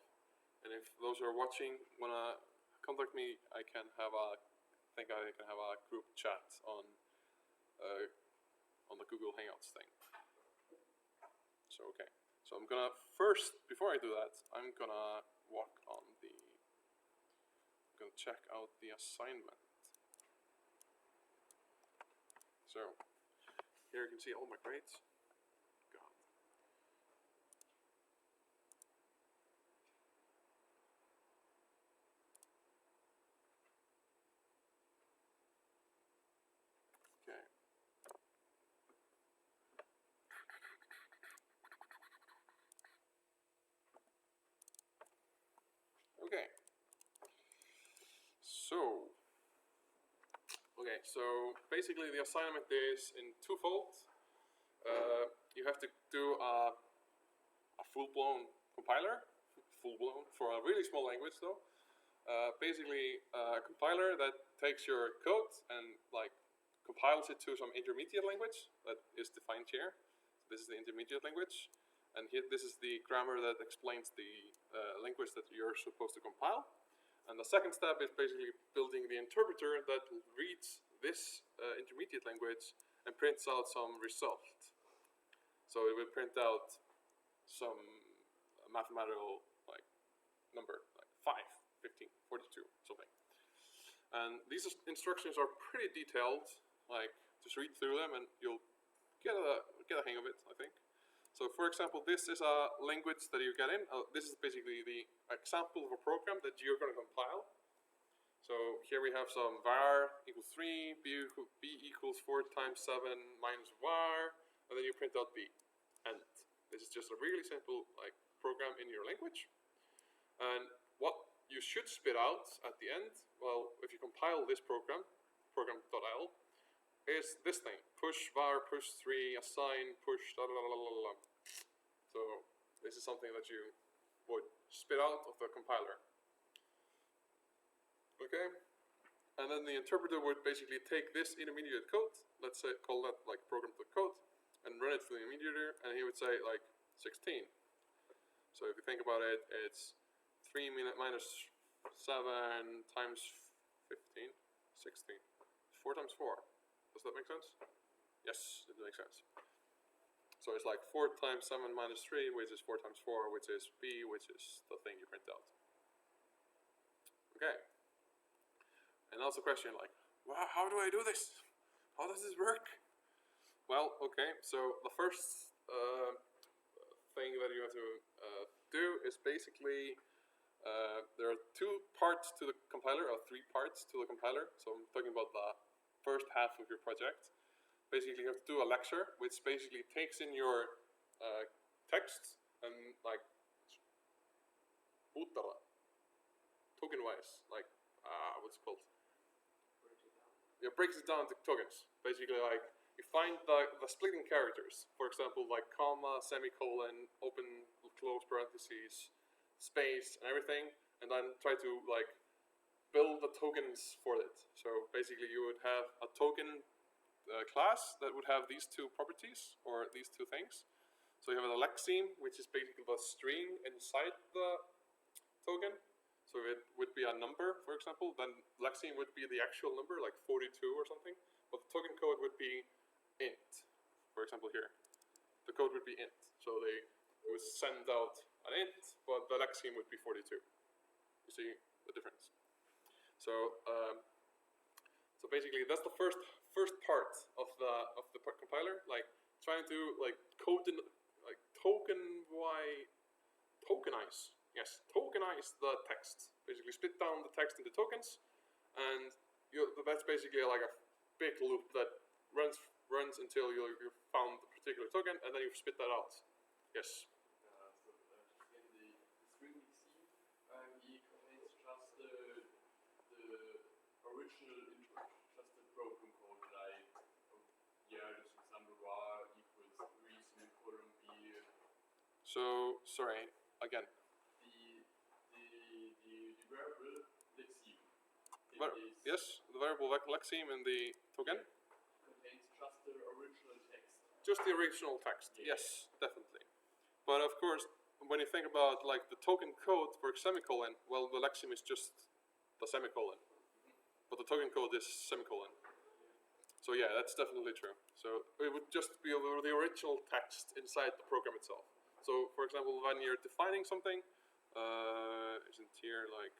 [SPEAKER 1] And if those who are watching want to contact me, I can have a group chat on the Google Hangouts thing. So okay. So I'm gonna first, before I do that, I'm gonna check out the assignment. So here you can see all my grades. God. Okay. Okay. So basically the assignment is in twofold. you have to do a full-blown compiler, full-blown for a really small language though. Basically, a compiler that takes your code and like compiles it to some intermediate language that is defined here. So this is the intermediate language, and here this is the grammar that explains the language that you're supposed to compile. And the second step is basically building the interpreter that reads this intermediate language and prints out some result. So it will print out some mathematical like number, like 5, 15, 42, something. And these instructions are pretty detailed. Like, just read through them and you'll get a hang of it, I think. So, for example, this is a language that you get in. This is basically the example of a program that you're going to compile. So here we have some var equals 3, b equals 4 times 7 minus var, and then you print out b. And this is just a really simple like program in your language. And what you should spit out at the end, well, if you compile this program, program.l, is this thing: push var, push 3, assign, push, da da da da da. So this is something that you would spit out of the compiler. Okay, and then the interpreter would basically take this intermediate code, let's say call that like program.code, and run it through the intermediator, and he would say like 16. So if you think about it, it's 3 minus 7 times 15, 16. 4 times 4. Does that make sense? Yes, it makes sense. So it's like 4 times 7 minus 3, which is 4 times 4, which is b, which is the thing you print out. Okay. And also a question like, well, how do I do this? How does this work? Well, okay, so the first thing that you have to do is basically, there are 2 parts to the compiler, or 3 parts to the compiler. So I'm talking about the first half of your project. Basically, you have to do a lecture, which basically takes in your text and like token-wise, like what's it called? Yeah, breaks it down to tokens. Basically, like you find the splitting characters. For example, like comma, semicolon, open, close parentheses, space, and everything, and then try to like build the tokens for it. So basically, you would have a token class that would have these 2 properties or these 2 things. So you have a lexeme, which is basically the string inside the token. So it would be a number, for example. Then lexeme would be the actual number, like 42 or something. But the token code would be int. For example, here, the code would be int. So they would send out an int, but the lexeme would be 42. You see the difference. So so basically, that's the first part of the compiler, like trying to like code in, like tokenize the text. Basically, split down the text into tokens, and that's basically like a big loop that runs until you found the particular token, and then you spit that out. Yes.
[SPEAKER 2] So in the string lexeme, he contains just the original input, just the program code, like this example var equals 3 semicolon b.
[SPEAKER 1] So sorry again.
[SPEAKER 2] The variable lexeme.
[SPEAKER 1] Yes, the variable lexeme in the token
[SPEAKER 2] contains just the original text.
[SPEAKER 1] Just the original text. Yes, definitely. But of course, when you think about like the token code for semicolon, well, the lexeme is just the semicolon, but the token code is semicolon. So yeah, that's definitely true. So it would just be the original text inside the program itself. So for example, when you're defining something, isn't here like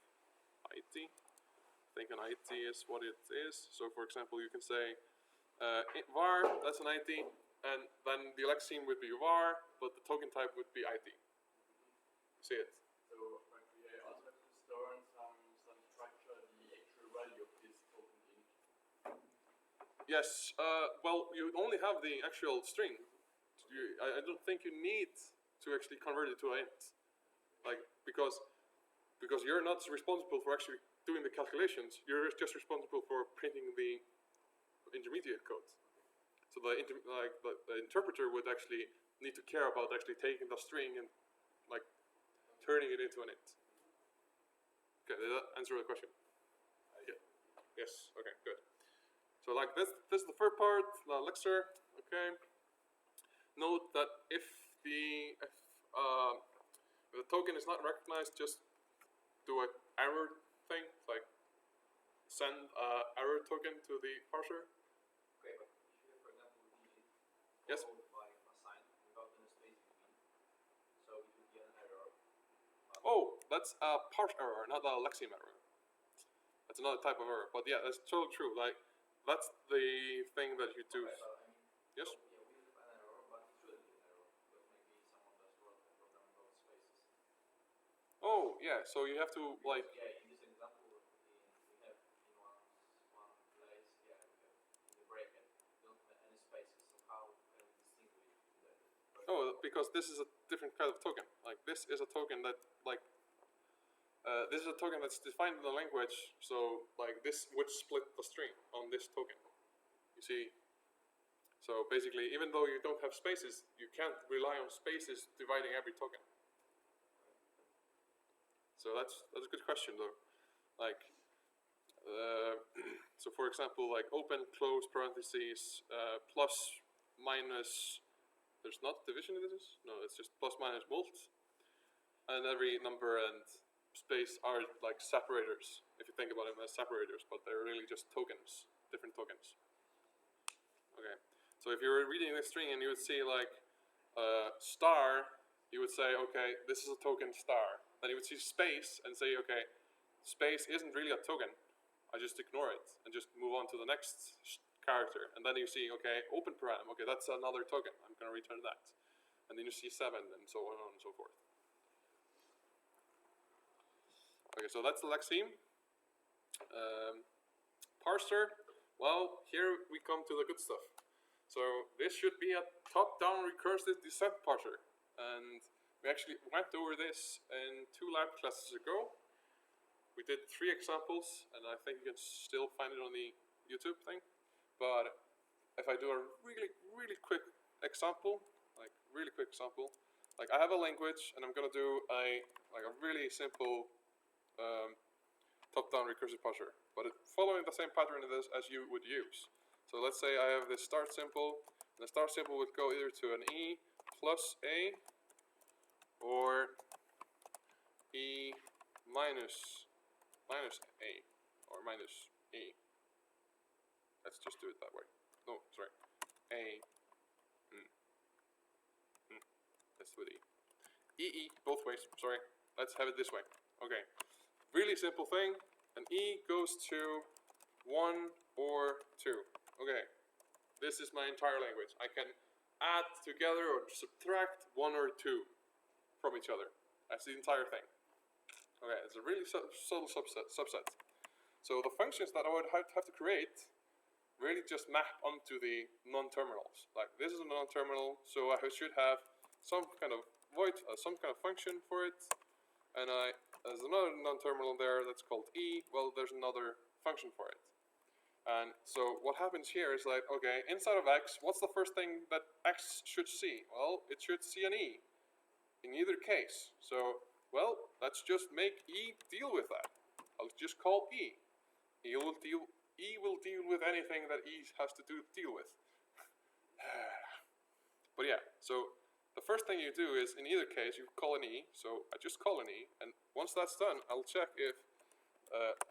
[SPEAKER 1] IT? I think an IT is what it is. So for example, you can say var, that's an IT, and then the lexeme would be var, but the token type would be IT. See it?
[SPEAKER 2] So we also have to store in some structure the actual value of this token int.
[SPEAKER 1] Yes. Well, you only have the actual string. I don't think you need to actually convert it to an int, like because you're not responsible for actually doing the calculations. You're just responsible for printing the intermediate code. So So the interpreter would actually need to care about actually taking the string and like turning it into an int. Okay, did that answer the question? Yeah. Yes. Okay. Good. So like this is the first part, the elixir. Okay. Note that if the token is not recognized, just do an error thing, like send error token to the parser.
[SPEAKER 4] Okay, but if you have, for example, digit
[SPEAKER 1] Yes.
[SPEAKER 4] followed by a sign without any space between, so it would be an error.
[SPEAKER 1] Oh, that's a parse error, not a lexeme error. That's another type of error. But yeah, that's totally true. Like that's the thing that you do.
[SPEAKER 4] Okay, but I mean,
[SPEAKER 1] Yes.
[SPEAKER 4] so, yeah, we use an error, but it shouldn't be an error because maybe someone does wrote a program without spaces.
[SPEAKER 1] Oh yeah, so you have to like.
[SPEAKER 4] Yeah, in this example, we have in one place, yeah, we have in the bracket, don't have any spaces. So how can we distinguish that?
[SPEAKER 1] Oh, because this is a different kind of token. Like this is a token that like. This is a token that's defined in the language, so like this would split the string on this token. You see? So basically, even though you don't have spaces, you can't rely on spaces dividing every token. So that's a good question though. Like, so for example, like open, close, parentheses, plus, minus. There's not division in this? No, it's just plus, minus, mult. And every number and space are like separators, if you think about them as separators, but they're really just tokens, different tokens. Okay, so if you were reading this string and you would see like star, you would say, okay, this is a token star. Then you would see space and say, okay, space isn't really a token. I just ignore it and just move on to the next character. And then you see, okay, open param, okay, that's another token. I'm going to return that. And then you see 7 and so on and so forth. Okay, so that's the lexeme. Parser, well, here we come to the good stuff. So this should be a top-down recursive descent parser. And we actually went over this in 2 lab classes ago. We did 3 examples, and I think you can still find it on the YouTube thing. But if I do a really quick example, like I have a language, and I'm gonna do a really simple top-down recursive parser, but following the same pattern as you would use. So let's say I have this start symbol, and the start symbol would go either to an E plus A or E minus A or minus E. Let's just do it that way. No, sorry. A. Let's do it E, both ways. Sorry. Let's have it this way. Okay. Really simple thing. An E goes to 1 or 2. Okay. This is my entire language. I can add together or subtract 1 or 2 from each other. That's the entire thing. Okay, it's a really subtle subset. So the functions that I would have to create really just map onto the non-terminals. Like this is a non-terminal, so I should have some kind of void, some kind of function for it. And there's another non-terminal there that's called E. Well, there's another function for it. And so what happens here is like, okay, inside of X, what's the first thing that X should see? Well, it should see an E in either case. So, well, let's just make E deal with that. I'll just call E. E will deal with anything that E has to deal with. But yeah, so the first thing you do is, in either case, you call an E. So I just call an E, and once that's done, I'll check if,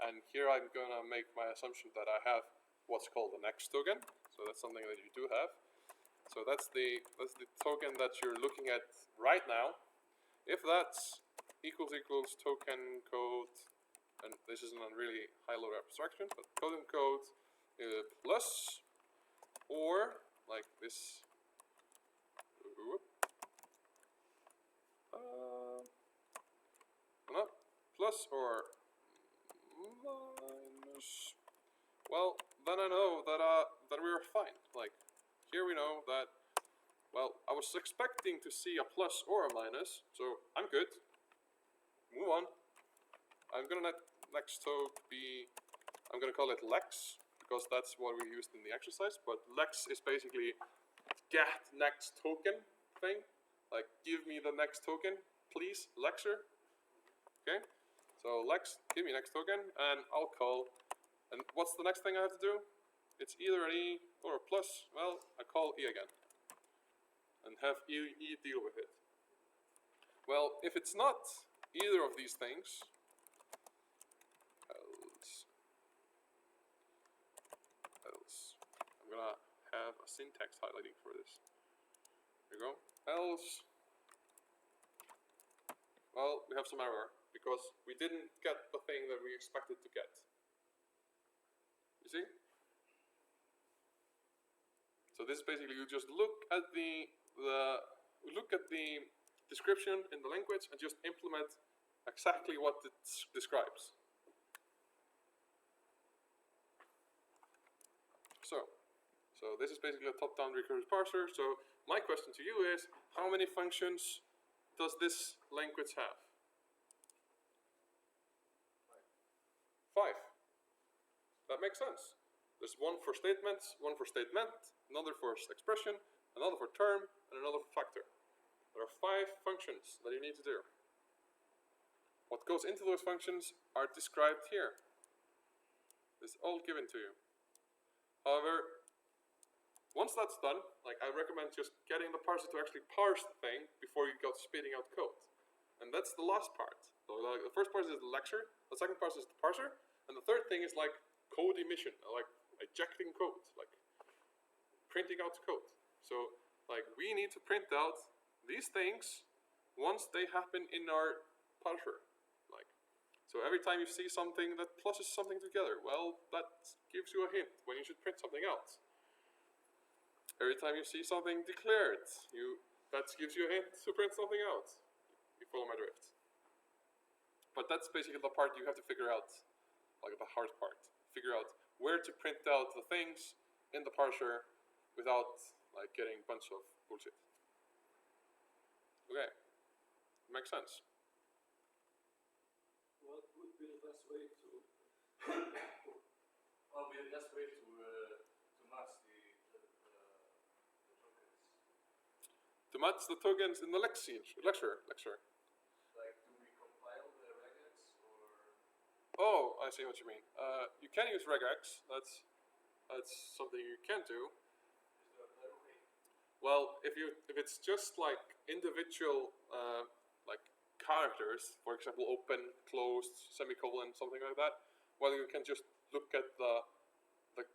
[SPEAKER 1] and here I'm gonna make my assumption that I have what's called the next token. So that's something that you do have. So that's the token that you're looking at right now. If that's equals token code, and this isn't a really high-level abstraction, but token code plus, or like this. No, plus or minus. Well, then I know that we're fine. Like here we know that. Well, I was expecting to see a plus or a minus, so I'm good. Move on. I'm gonna let next token be. I'm gonna call it lex because that's what we used in the exercise. But lex is basically get next token thing. Like, give me the next token, please, lexer. Okay, so lex, give me next token, and I'll call. And what's the next thing I have to do? It's either an e or a plus. Well, I call e again, and have e deal with it. Well, if it's not either of these things, else, I'm gonna have a syntax highlighting for this. There you go. Else, well, we have some error because we didn't get the thing that we expected to get. You see? So this is basically, you just look at the description in the language and just implement exactly what it describes. So this is basically a top-down recursive parser. So my question to you is, how many functions does this language have? 5. That makes sense. There's one for statements, one for statement, another for expression, another for term, and another for factor. There are 5 functions that you need to do. What goes into those functions are described here. It's all given to you. However, once that's done, like, I recommend just getting the parser to actually parse the thing before you go spitting out code. And that's the last part. So like, the first part is the lecture, the second part is the parser, and the third thing is like code emission, like ejecting code, like printing out code. So like, we need to print out these things once they happen in our parser. Like, so every time you see something that pluses something together, well, that gives you a hint when you should print something out. Every time you see something declared, that gives you a hint to print something out. You follow my drift. But that's basically the part you have to figure out, like the hard part. Figure out where to print out the things in the parser without like getting a bunch of bullshit. Okay, makes sense.
[SPEAKER 3] What would be the best way to?
[SPEAKER 4] Well, the best way to match the tokens.
[SPEAKER 1] To match the tokens in the lecture.
[SPEAKER 4] Like, do we compile the regex or?
[SPEAKER 1] Oh, I see what you mean. You can use regex. That's something you can do.
[SPEAKER 4] Is there a better way?
[SPEAKER 1] Well, if it's just like individual like characters, for example, open, closed, semicolon, something like that, well, you can just look at the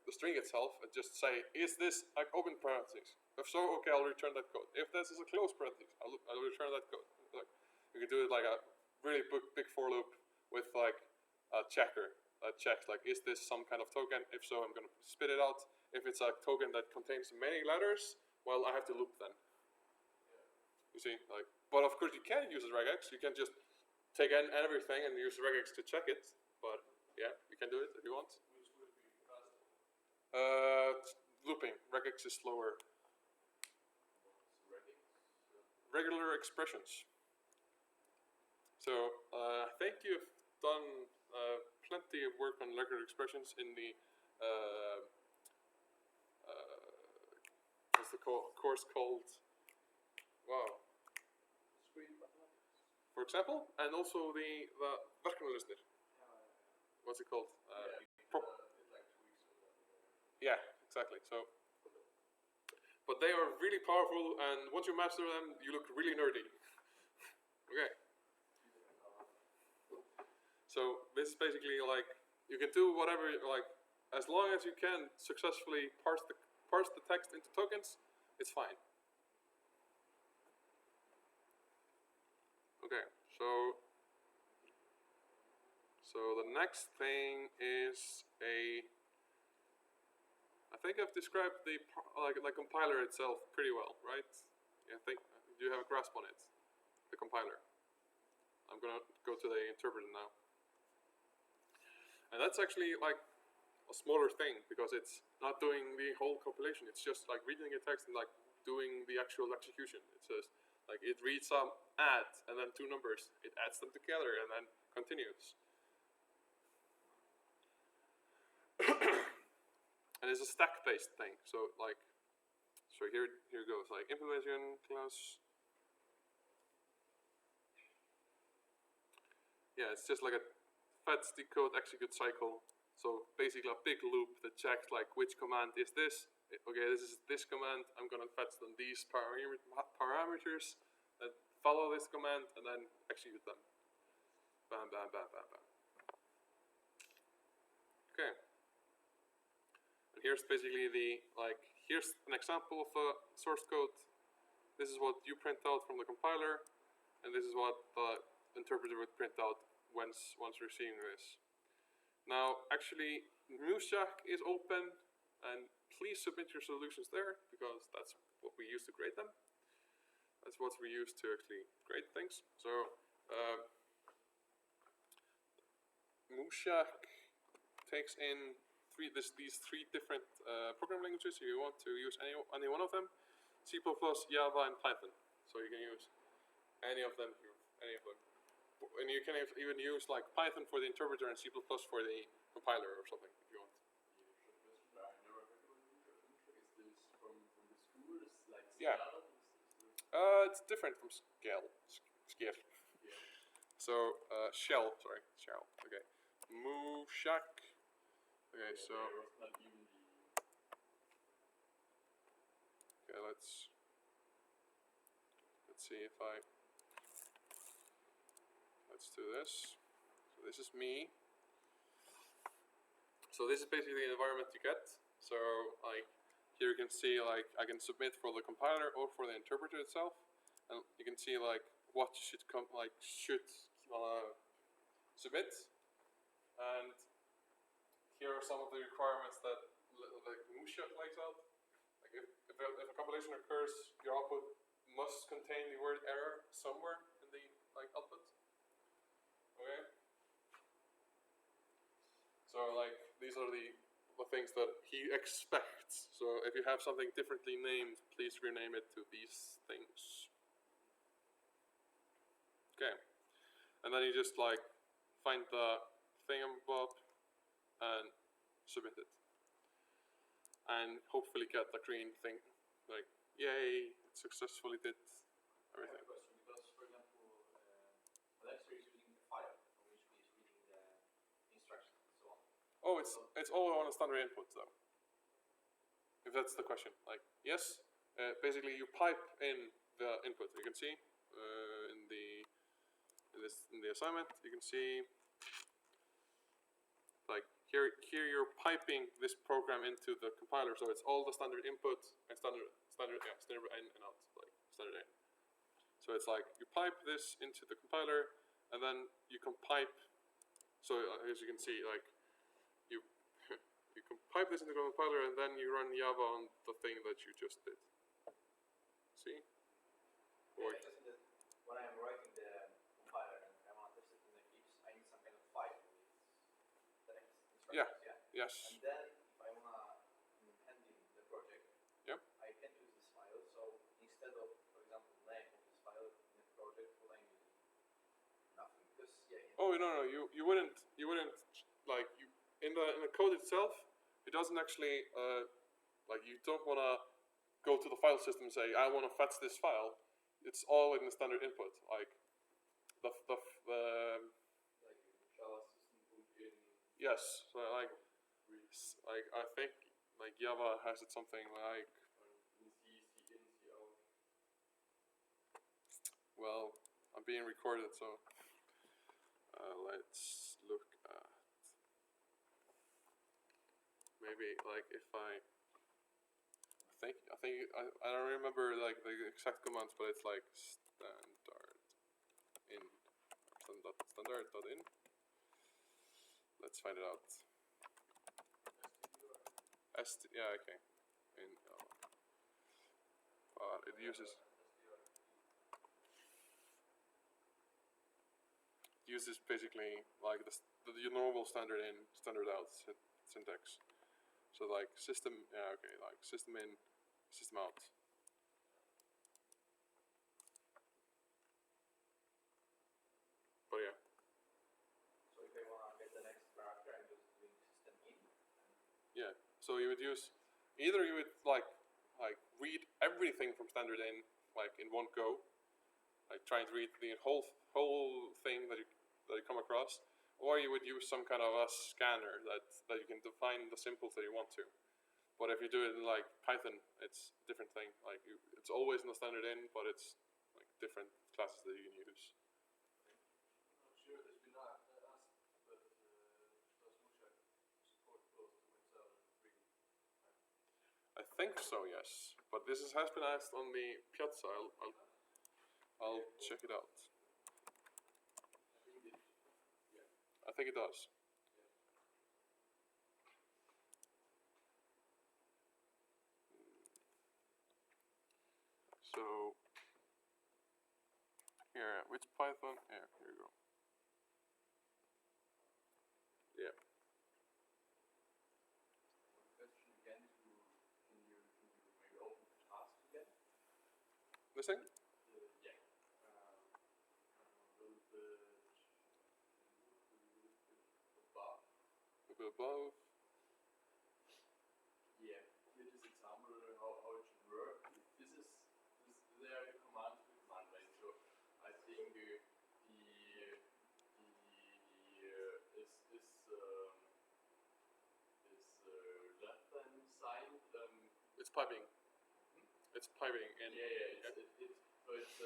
[SPEAKER 1] string itself and just say, is this like open parentheses? If so, okay, I'll return that code. If this is a closed parentheses, I'll return that code. Like, you can do it like a really big for loop with like a checker that checks like, is this some kind of token? If so, I'm going to spit it out. If it's a token that contains many letters, well, I have to loop then. You see, like, but of course you can use regex. You can just take in everything and use regex to check it. But yeah, you can do it if you want.
[SPEAKER 4] Which would be faster?
[SPEAKER 1] Looping. Regex is slower.
[SPEAKER 4] Regex?
[SPEAKER 1] Regular expressions. So I think you've done plenty of work on regular expressions in the what's the course called? Wow. For example, and also the Verkefnalisnir. What's it called?
[SPEAKER 4] Did like 2 weeks of that.
[SPEAKER 1] Yeah, exactly. So, but they are really powerful, and once you master them, you look really nerdy. Okay. So this is basically like, you can do whatever, like, as long as you can successfully parse the text into tokens, it's fine. Okay, so the next thing is I think I've described the compiler itself pretty well, right? Yeah, I think you have a grasp on it, the compiler. I'm gonna go to the interpreter now. And that's actually like a smaller thing because it's not doing the whole compilation. It's just like reading a text and like doing the actual execution. It says like it reads some add and then 2 numbers. It adds them together and then continues. and it's a stack-based thing. So like, so here goes like implementation class. Yeah, it's just like a fetch, decode, execute cycle. So basically a big loop that checks like which command is this. Okay, this is this command. I'm gonna fetch them these parameters that follow this command and then execute them. Bam, bam, bam, bam, bam. Okay. And here's basically the here's an example of a source code. This is what you print out from the compiler, and this is what the interpreter would print out once receiving this. Now, actually, Mushak is open, and please submit your solutions there because that's what we use to grade them. That's what we use to actually grade things. So, Mushak takes in these three different programming languages. If you want to use any one of them, C++, Java, and Python. So you can use any of them. And you can even use like Python for the interpreter and C++ for the compiler or something if you want.
[SPEAKER 2] I never heard of it. Is this from the schools, like
[SPEAKER 1] Yeah.
[SPEAKER 2] Scala?
[SPEAKER 1] It's different from Scale.
[SPEAKER 2] Yeah.
[SPEAKER 1] So Shell. Okay. Mushak. Okay, so
[SPEAKER 2] There was not even the
[SPEAKER 1] okay, let's see if let's do this. So this is me. So this is basically the environment you get. So like here you can see like I can submit for the compiler or for the interpreter itself, and you can see like what you should submit. And here are some of the requirements that like Mushak lays out. Like if a compilation occurs, your output must contain the word error somewhere in the output. Okay. So like these are the things that he expects. So if you have something differently named, please rename it to these things. Okay. And then you just like find the thingamabob and submit it. And hopefully get the green thing. Like, yay, it successfully did
[SPEAKER 4] I have
[SPEAKER 1] everything.
[SPEAKER 4] a question because, for example, Alexa is using the file from which we is reading the instructions and so on.
[SPEAKER 1] Oh, it's all on a standard input though. If that's the question. Like, yes, basically you pipe in the input. You can see in the assignment, you can see like here you're piping this program into the compiler, so it's all the standard input and standard in and out, like standard in. So it's like you pipe this into the compiler, and then you can pipe. So as you can see, like you you can pipe this into the compiler, and then you run Java on the thing that you just did. See? Or,
[SPEAKER 4] Just that when I'm writing the compiler and I want to test it in Eclipse, I need some kind of file with the instructions. Yeah.
[SPEAKER 1] yes.
[SPEAKER 4] And then if I want to hand in the project,
[SPEAKER 1] Yep.
[SPEAKER 4] I can use this file. So instead of, for example, name of this file in the project, what I'm using nothing because
[SPEAKER 1] Oh no, you wouldn't like you in the code itself. It doesn't actually like you don't want to go to the file system and say I want to fetch this file. It's all in the standard input. Like the
[SPEAKER 2] like Java system in
[SPEAKER 1] yes. So like
[SPEAKER 2] reads
[SPEAKER 1] I think like Java has it something like
[SPEAKER 2] in C, C in, C out.
[SPEAKER 1] well I'm being recorded so let's look at maybe like if I don't remember like the exact commands, but it's like standard in standard.in. Let's find it out. Yeah, okay. In it uses basically like the normal standard in, standard out syntax. So like system, yeah, okay, like system in, system out. But yeah.
[SPEAKER 4] So if I want to get the next character, I'm just doing system in.
[SPEAKER 1] Yeah. So you would use either you would like read everything from standard in like in one go, like trying to read the whole thing that you come across, or you would use some kind of a scanner that you can define the symbols that you want to. But if you do it in like Python, it's a different thing. Like it's always in the standard in, but it's like different classes that you can use.
[SPEAKER 4] I'm sure there's been asked, but does Musha support both the Win server and free?
[SPEAKER 1] I think so, yes. But this has been asked on the Piazza. I'll check it out.
[SPEAKER 4] I think it, yeah.
[SPEAKER 1] I think it does. So here, which Python? Here you go. Yeah.
[SPEAKER 4] Question again can you maybe open the task again?
[SPEAKER 1] This thing?
[SPEAKER 4] Yeah. A little bit above.
[SPEAKER 1] A bit above.
[SPEAKER 4] Yeah. Here this example how it should work. There are commands with command line. So I think left hand side.
[SPEAKER 1] It's piping. It's piping in.
[SPEAKER 4] Yeah. It's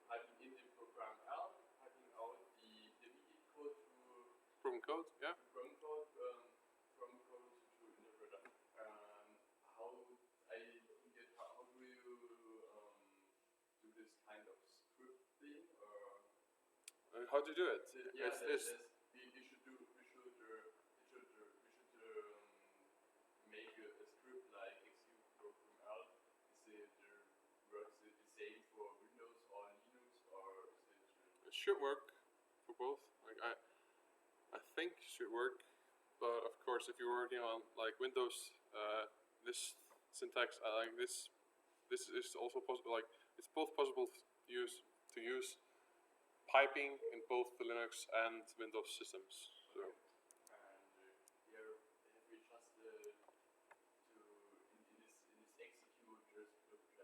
[SPEAKER 4] typing in the program L, typing out the immediate code to
[SPEAKER 1] Program code, yeah.
[SPEAKER 4] program code to interpreter. How do you do this kind of script thing or?
[SPEAKER 1] How do you do it?
[SPEAKER 4] Yeah,
[SPEAKER 1] It's
[SPEAKER 4] we should make a script like execute program L. Works it the same for Windows or Linux, or is it?
[SPEAKER 1] it should work for both. Like I think it should work, but of course, if you're working on like Windows, this syntax, like this is also possible. Like it's both possible to use piping in both the Linux and Windows systems. So.
[SPEAKER 4] And here have we just to in this execute have we just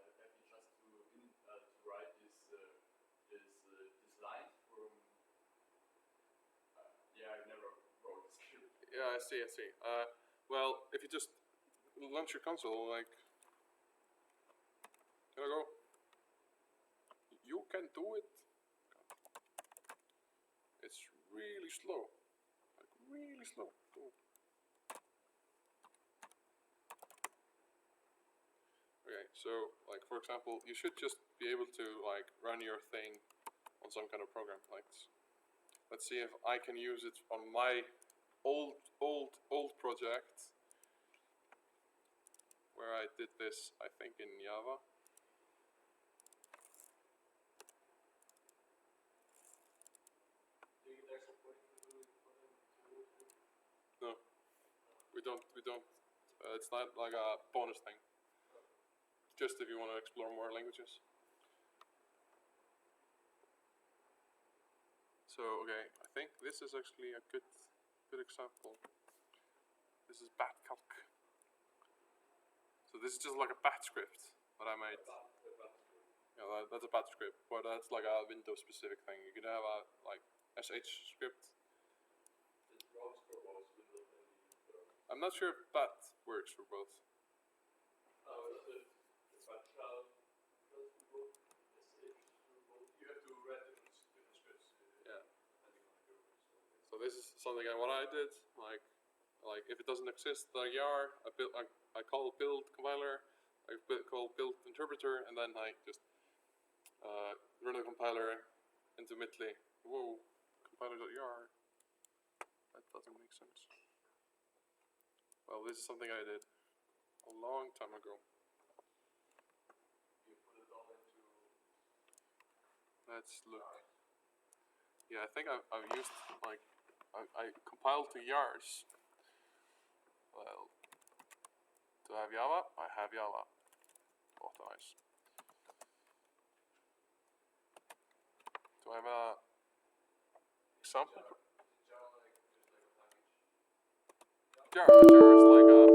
[SPEAKER 4] to write this line from I never wrote the script.
[SPEAKER 1] Yeah, I see. Well, if you just launch your console, like, here I go. You can do it. It's really slow, like really slow. Cool. Okay, so like for example, you should just be able to like run your thing on some kind of program. Like, let's see if I can use it on my old project where I did this, I think in Java.
[SPEAKER 4] Do you guys support for them to
[SPEAKER 1] No, we don't. It's not like a bonus thing. Just if you want to explore more languages. So okay, I think this is actually a good example. This is bat calc. So this is just like a bat script that I made. Yeah, that's a bat script, but that's like a Windows specific thing. You can have a like SH script.
[SPEAKER 4] It works for both Windows and Linux.
[SPEAKER 1] I'm not sure if bat works for both.
[SPEAKER 4] But shall both SH through both? You have to write different scripts.
[SPEAKER 1] Yeah.
[SPEAKER 4] Depending on the group.
[SPEAKER 1] So this is something what I did. Like if it doesn't exist, the YAR, I call build compiler, I call build interpreter, and then I just run the compiler intermittently. Whoa, compiler.yar. That doesn't make sense. Well, this is something I did a long time ago.
[SPEAKER 4] You put it all into.
[SPEAKER 1] Let's look. Yeah, I think I've used like I compiled to yars. Well, do I have Java? I have Java. Oh, nice. Do I have a example?
[SPEAKER 4] Java like just like a package.
[SPEAKER 1] Jar is like a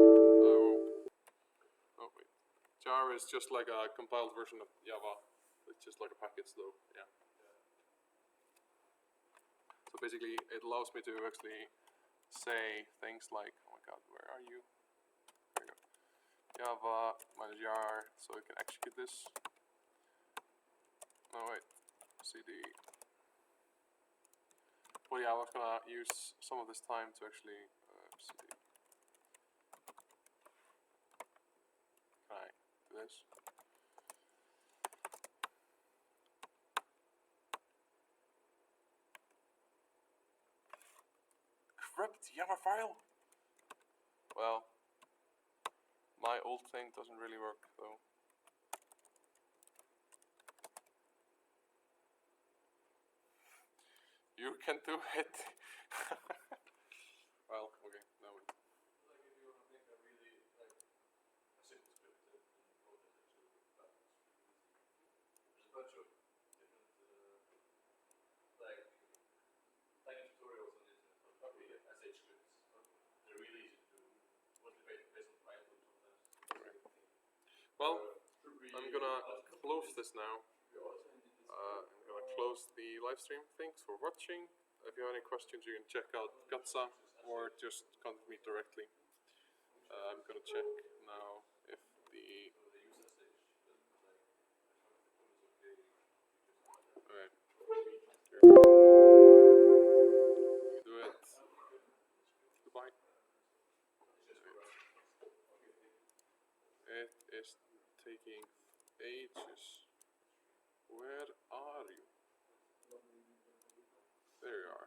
[SPEAKER 1] jar is just like a compiled version of Java. It's just like a package though, yeah. So basically it allows me to actually say things like, oh my god, where are you? There you go. Java minus jar, so it can execute this. No wait, cd. Well yeah, I was gonna use some of this time to actually cd. Can I do this? Corrupt Java file? Well, my old thing doesn't really work though. You can do it. Well, okay, no.
[SPEAKER 2] Like if you want to make a really like a simple script and project actually with buttons, there's a bunch of different like tiny tutorials on the internet on SH scripts. They're really easy to do. Mostly based on Python sometimes.
[SPEAKER 1] Right. Well, I'm gonna close this now. I'm gonna close the live stream. Thanks for watching. If you have any questions, you can check out Gatsa or just contact me directly. I'm gonna check now if the. Alright. Here we go. We do it. Goodbye. It is taking ages. Where are you? There you are.